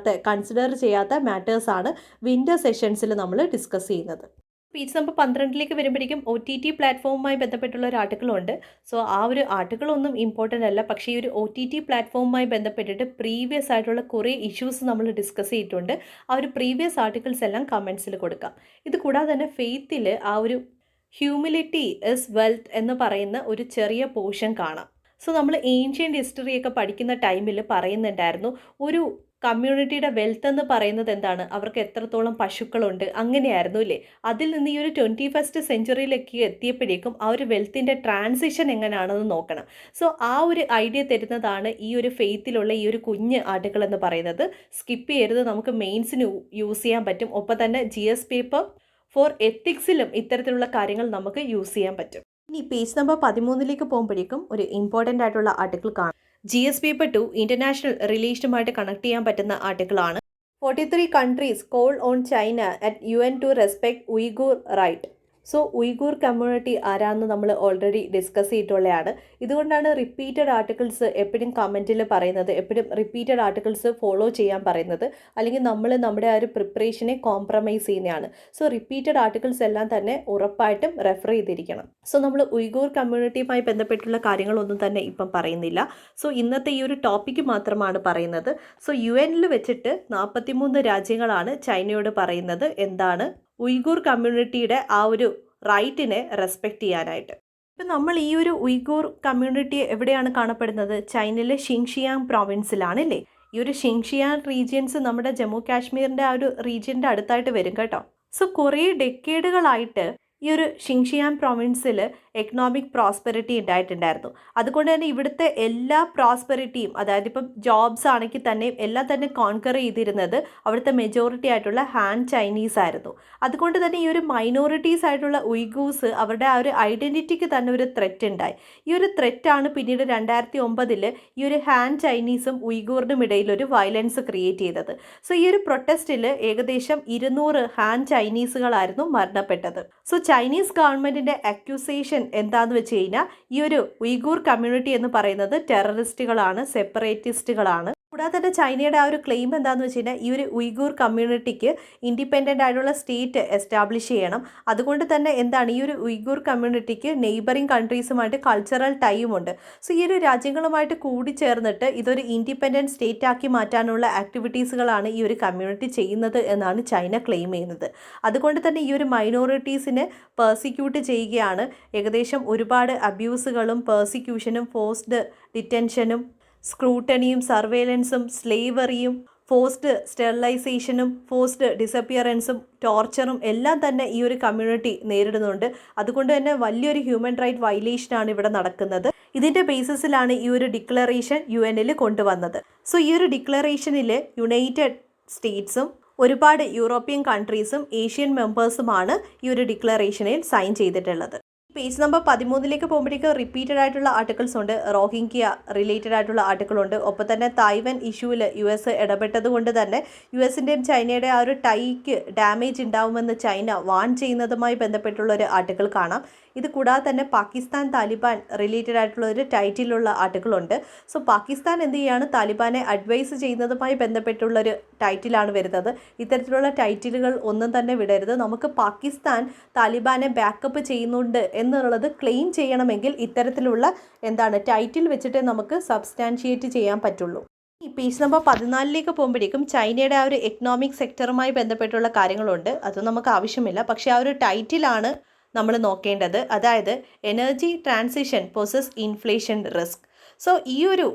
കൺസിഡർ ചെയ്യാത്ത മാറ്റേഴ്സാണ് വിൻ്റർ സെഷൻസിൽ നമ്മൾ ഡിസ്കസ് ചെയ്യുന്നത്. പേജ് നമ്പർ 12 വരുമ്പോഴേക്കും OTT പ്ലാറ്റ്ഫോമുമായി ബന്ധപ്പെട്ടുള്ള ഒരു ആർട്ടിക്കിളുണ്ട്. സോ ആ ഒരു ആർട്ടിക്കിളൊന്നും ഇമ്പോർട്ടൻ്റ് അല്ല, പക്ഷേ ഈ ഒരു OTT പ്ലാറ്റ്ഫോമുമായി ബന്ധപ്പെട്ടിട്ട് പ്രീവിയസ് ആയിട്ടുള്ള കുറേ ഇഷ്യൂസ് നമ്മൾ ഡിസ്കസ് ചെയ്തിട്ടുണ്ട്. ആ ഒരു പ്രീവിയസ് ആർട്ടിക്കിൾസ് എല്ലാം കമൻസിൽ കൊടുക്കാം. ഇത് കൂടാതെ തന്നെ ഫെയ്ത്തിൽ ആ ഒരു ഹ്യൂമിലിറ്റി ഇസ് വെൽത്ത് എന്ന് പറയുന്ന ഒരു ചെറിയ പോർഷൻ കാണാം. സോ നമ്മൾ ഏൻഷ്യൻ്റ് ഹിസ്റ്ററിയൊക്കെ പഠിക്കുന്ന ടൈമിൽ പറയുന്നുണ്ടായിരുന്നു, ഒരു കമ്മ്യൂണിറ്റിയുടെ വെൽത്ത് എന്ന് പറയുന്നത് എന്താണ്, അവർക്ക് എത്രത്തോളം പശുക്കളുണ്ട്, അങ്ങനെയായിരുന്നു അല്ലേ. അതിൽ നിന്ന് ഈ ഒരു 21st സെഞ്ച്വറിയിലേക്ക് എത്തിയപ്പോഴേക്കും ആ ഒരു വെൽത്തിൻ്റെ ട്രാൻസിഷൻ എങ്ങനെയാണെന്ന് നോക്കണം. സോ ആ ഒരു ഐഡിയ തരുന്നതാണ് ഈ ഒരു ഫെയ്ത്തിലുള്ള ഈ ഒരു കുഞ്ഞ് ആർട്ടിക്കിൾ എന്ന് പറയുന്നത്. സ്കിപ്പ് ചെയ്യരുത്, നമുക്ക് മെയിൻസിന് യൂസ് ചെയ്യാൻ പറ്റും. ഒപ്പം തന്നെ GS പേപ്പർ ഫോർ എത്തിക്സിലും ഇത്തരത്തിലുള്ള കാര്യങ്ങൾ നമുക്ക് യൂസ് ചെയ്യാൻ പറ്റും. ഇനി പേജ് നമ്പർ 13 പോകുമ്പോഴേക്കും ഒരു ഇമ്പോർട്ടൻ്റ് ആയിട്ടുള്ള ആർട്ടിക്കിൾ കാണാം. GS പേപ്പർ 2 ഇൻ്റർനാഷണൽ റിലേഷനുമായിട്ട് കണക്ട് ചെയ്യാൻ പറ്റുന്ന ആർട്ടിക്കിളാണ്. 43 countries call on China at UN to respect Uyghur right. So Uyghur community ആരാന്ന് നമ്മൾ ഓൾറെഡി ഡിസ്കസ് ചെയ്തിട്ടുള്ളതാണ്. ഇതുകൊണ്ടാണ് റിപ്പീറ്റഡ് ആർട്ടിക്കിൾസ് എപ്പോഴും കമൻറ്റിൽ പറയുന്നത്, എപ്പോഴും റിപ്പീറ്റഡ് ആർട്ടിക്കിൾസ് ഫോളോ ചെയ്യാൻ പറയുന്നത്. അല്ലെങ്കിൽ നമ്മൾ നമ്മുടെ ആ ഒരു പ്രിപ്പറേഷനെ കോംപ്രമൈസ് ചെയ്യുന്നതാണ്. സോ റിപ്പീറ്റഡ് ആർട്ടിക്കിൾസ് എല്ലാം തന്നെ ഉറപ്പായിട്ടും റെഫർ ചെയ്തിരിക്കണം. സോ നമ്മൾ ഉയ്ഗൂർ കമ്മ്യൂണിറ്റിയുമായി ബന്ധപ്പെട്ടുള്ള കാര്യങ്ങളൊന്നും തന്നെ ഇപ്പം പറയുന്നില്ല. സോ ഇന്നത്തെ ഈ ഒരു ടോപ്പിക്ക് മാത്രമാണ് പറയുന്നത്. സോ UN വെച്ചിട്ട് 43 രാജ്യങ്ങളാണ് ചൈനയോട് പറയുന്നത് എന്താണ്, ഉയ്ഗൂർ കമ്മ്യൂണിറ്റിയുടെ ആ ഒരു റൈറ്റിനെ റെസ്പെക്റ്റ് ചെയ്യാനായിട്ട്. ഇപ്പം നമ്മൾ ഈ ഒരു ഉയ്ഗൂർ കമ്മ്യൂണിറ്റി എവിടെയാണ് കാണപ്പെടുന്നത്, ചൈനയിലെ ഷിങ്ഷിയാങ് പ്രോവിൻസിലാണ് അല്ലേ. ഈ ഒരു ഷിങ്ഷിയാങ് റീജിയൻസ് നമ്മുടെ ജമ്മു കാശ്മീരിൻ്റെ ആ ഒരു റീജിയൻ്റെ അടുത്തായിട്ട് വരും കേട്ടോ. സോ കുറേ ഡെക്കേഡുകളായിട്ട് ഈ ഒരു ഷിങ്ഷിയാങ് പ്രോവിൻസിൽ എക്കണോമിക് പ്രോസ്പെറിറ്റി ഉണ്ടായിട്ടുണ്ടായിരുന്നു. അതുകൊണ്ട് തന്നെ ഇവിടുത്തെ എല്ലാ പ്രോസ്പെറിറ്റിയും, അതായത് ഇപ്പം ജോബ്സ് ആണെങ്കിൽ തന്നെയും എല്ലാം തന്നെ കോൺകർ ചെയ്തിരുന്നത് അവിടുത്തെ മെജോറിറ്റി ആയിട്ടുള്ള ഹാൻ ചൈനീസ് ആയിരുന്നു. അതുകൊണ്ട് തന്നെ ഈ ഒരു മൈനോറിറ്റീസ് ആയിട്ടുള്ള ഉയ്ഗൂസ് അവരുടെ ആ ഒരു ഐഡൻറ്റിറ്റിക്ക് തന്നെ ഒരു ത്രെറ്റ് ഉണ്ടായി. ഈ ഒരു ത്രെറ്റാണ് പിന്നീട് 2009 ഈ ഒരു ഹാൻ ചൈനീസും ഉയ്ഗൂറിനും ഇടയിൽ ഒരു വയലൻസ് ക്രിയേറ്റ് ചെയ്തത്. സോ ഈ ഒരു പ്രൊട്ടസ്റ്റിൽ ഏകദേശം 200 ഹാൻ ചൈനീസുകളായിരുന്നു മരണപ്പെട്ടത്. സോ ചൈനീസ് ഗവൺമെൻറ്റിൻ്റെ അക്യൂസേഷൻ എന്താണെന്ന് വെച്ച് കഴിഞ്ഞാൽ ഈ ഒരു ഉയ്ഗൂർ കമ്മ്യൂണിറ്റി എന്ന് പറയുന്നത് ടെററിസ്റ്റുകളാണ്, സെപ്പറേറ്റിസ്റ്റുകളാണ്. കൂടാതെ തന്നെ ചൈനയുടെ ആ ഒരു ക്ലെയിം എന്താണെന്ന് വെച്ച് കഴിഞ്ഞാൽ ഈ ഒരു ഉയ്ഗൂർ കമ്മ്യൂണിറ്റിക്ക് ഇൻഡിപെൻഡൻ്റ് ആയിട്ടുള്ള സ്റ്റേറ്റ് എസ്റ്റാബ്ലിഷ് ചെയ്യണം. അതുകൊണ്ട് തന്നെ എന്താണ്, ഈ ഒരു ഉയ്ഗൂർ കമ്മ്യൂണിറ്റിക്ക് നെയ്ബറിങ് കൺട്രീസുമായിട്ട് കൾച്ചറൽ ടൈമുണ്ട്. സോ ഈ ഒരു രാജ്യങ്ങളുമായിട്ട് കൂടിച്ചേർന്നിട്ട് ഇതൊരു ഇൻഡിപെൻഡൻറ്റ് സ്റ്റേറ്റ് ആക്കി മാറ്റാനുള്ള ആക്ടിവിറ്റീസുകളാണ് ഈ ഒരു കമ്മ്യൂണിറ്റി ചെയ്യുന്നത് എന്നാണ് ചൈന ക്ലെയിം ചെയ്യുന്നത്. അതുകൊണ്ട് തന്നെ ഈ ഒരു മൈനോറിറ്റീസിനെ പെർസിക്യൂട്ട് ചെയ്യുകയാണ്. ഏകദേശം ഒരുപാട് അബ്യൂസുകളും പെർസിക്യൂഷനും ഫോഴ്സ്ഡ് ഡിറ്റൻഷനും സ്ക്രൂട്ടണിയും സർവേലൻസും സ്ലേവറിയും ഫോഴ്സ്ഡ് സ്റ്റെറിലൈസേഷനും ഫോഴ്സ്ഡ് ഡിസപ്പിയറൻസും ടോർച്ചറും എല്ലാം തന്നെ ഈ ഒരു കമ്മ്യൂണിറ്റി നേരിടുന്നുണ്ട്. അതുകൊണ്ട് തന്നെ വലിയൊരു ഹ്യൂമൻ റൈറ്റ് വയലേഷനാണ് ഇവിടെ നടക്കുന്നത്. ഇതിൻ്റെ ബേസിസിലാണ് ഈ ഒരു ഡിക്ലറേഷൻ UN കൊണ്ടുവന്നത്. സോ ഈ ഒരു ഡിക്ലറേഷനിൽ യുണൈറ്റഡ് സ്റ്റേറ്റ്സും ഒരുപാട് യൂറോപ്യൻ കൺട്രീസും ഏഷ്യൻ മെമ്പേഴ്സുമാണ് ഈ ഒരു ഡിക്ലറേഷനിൽ സൈൻ ചെയ്തിട്ടുള്ളത്. പേജ് നമ്പർ 13 പോകുമ്പോഴേക്ക് റിപ്പീറ്റഡ് ആയിട്ടുള്ള ആർട്ടിക്കിൾസ് ഉണ്ട്. റോഹിംഗ്യ റിലേറ്റഡ് ആയിട്ടുള്ള ആർട്ടിക്കിളുണ്ട്. ഒപ്പം തന്നെ തായ്വാൻ ഇഷ്യൂവിൽ US ഇടപെട്ടത് കൊണ്ട് തന്നെ US-ൻ്റെയും ചൈനയുടെ ആ ഒരു ടൈക്ക് ഡാമേജ് ഉണ്ടാവുമെന്ന് ചൈന വാൺ ചെയ്യുന്നതുമായി ബന്ധപ്പെട്ടുള്ള ഒരു ആർട്ടിക്കിൾ കാണാം. ഇത് കൂടാതെ തന്നെ പാകിസ്ഥാൻ താലിബാൻ റിലേറ്റഡ് ആയിട്ടുള്ള ഒരു ടൈറ്റിലുള്ള ആർട്ടിക്കിളുണ്ട്. സോ പാകിസ്ഥാൻ എന്ത് ചെയ്യുകയാണ്, താലിബാനെ അഡ്വൈസ് ചെയ്യുന്നതുമായി ബന്ധപ്പെട്ടുള്ളൊരു ടൈറ്റിലാണ് വരുന്നത്. ഇത്തരത്തിലുള്ള ടൈറ്റിലുകൾ ഒന്നും തന്നെ വിടരുത്. നമുക്ക് പാകിസ്ഥാൻ താലിബാനെ ബാക്കപ്പ് ചെയ്യുന്നുണ്ട് എന്നുള്ളത് ക്ലെയിം ചെയ്യണമെങ്കിൽ ഇത്തരത്തിലുള്ള ടൈറ്റിൽ വെച്ചിട്ട് നമുക്ക് സബ്സ്റ്റാൻഷിയേറ്റ് ചെയ്യാൻ പറ്റുള്ളൂ. ഈ പേജ് നമ്പർ 14 പോകുമ്പോഴേക്കും ചൈനയുടെ ആ ഒരു എക്കണോമിക് സെക്ടറുമായി ബന്ധപ്പെട്ടുള്ള കാര്യങ്ങളുണ്ട്. അത് നമുക്ക് ആവശ്യമില്ല, പക്ഷേ ആ ഒരു ടൈറ്റിലാണ് നമ്മൾ നോക്കേണ്ടത്. അതായത് energy transition possess inflation risk. So ഈ ഒരു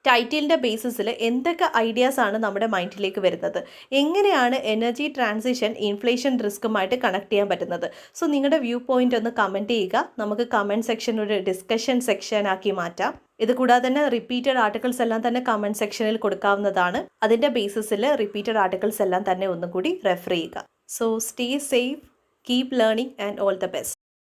ടൈറ്റിലിൻ്റെ ബേസിസിൽ എന്തൊക്കെ ഐഡിയാസാണ് നമ്മുടെ മൈൻഡിലേക്ക് വരുന്നത്, എങ്ങനെയാണ് എനർജി ട്രാൻസിഷൻ ഇൻഫ്ലേഷൻ റിസ്ക്കുമായിട്ട് കണക്ട് ചെയ്യാൻ പറ്റുന്നത്. സോ നിങ്ങളുടെ വ്യൂ പോയിൻ്റ് ഒന്ന് കമൻറ്റ് ചെയ്യുക. നമുക്ക് കമൻറ്റ് സെക്ഷൻ ഒരു ഡിസ്കഷൻ സെക്ഷനാക്കി മാറ്റാം. ഇത് കൂടാതെ തന്നെ റിപ്പീറ്റഡ് ആർട്ടിക്കിൾസ് എല്ലാം തന്നെ കമൻറ്റ് സെക്ഷനിൽ കൊടുക്കാവുന്നതാണ്. അതിൻ്റെ ബേസിസിൽ റിപ്പീറ്റഡ് ആർട്ടിക്കിൾസ് എല്ലാം തന്നെ ഒന്നും കൂടി റെഫർ ചെയ്യുക. So stay safe, keep learning and all the best.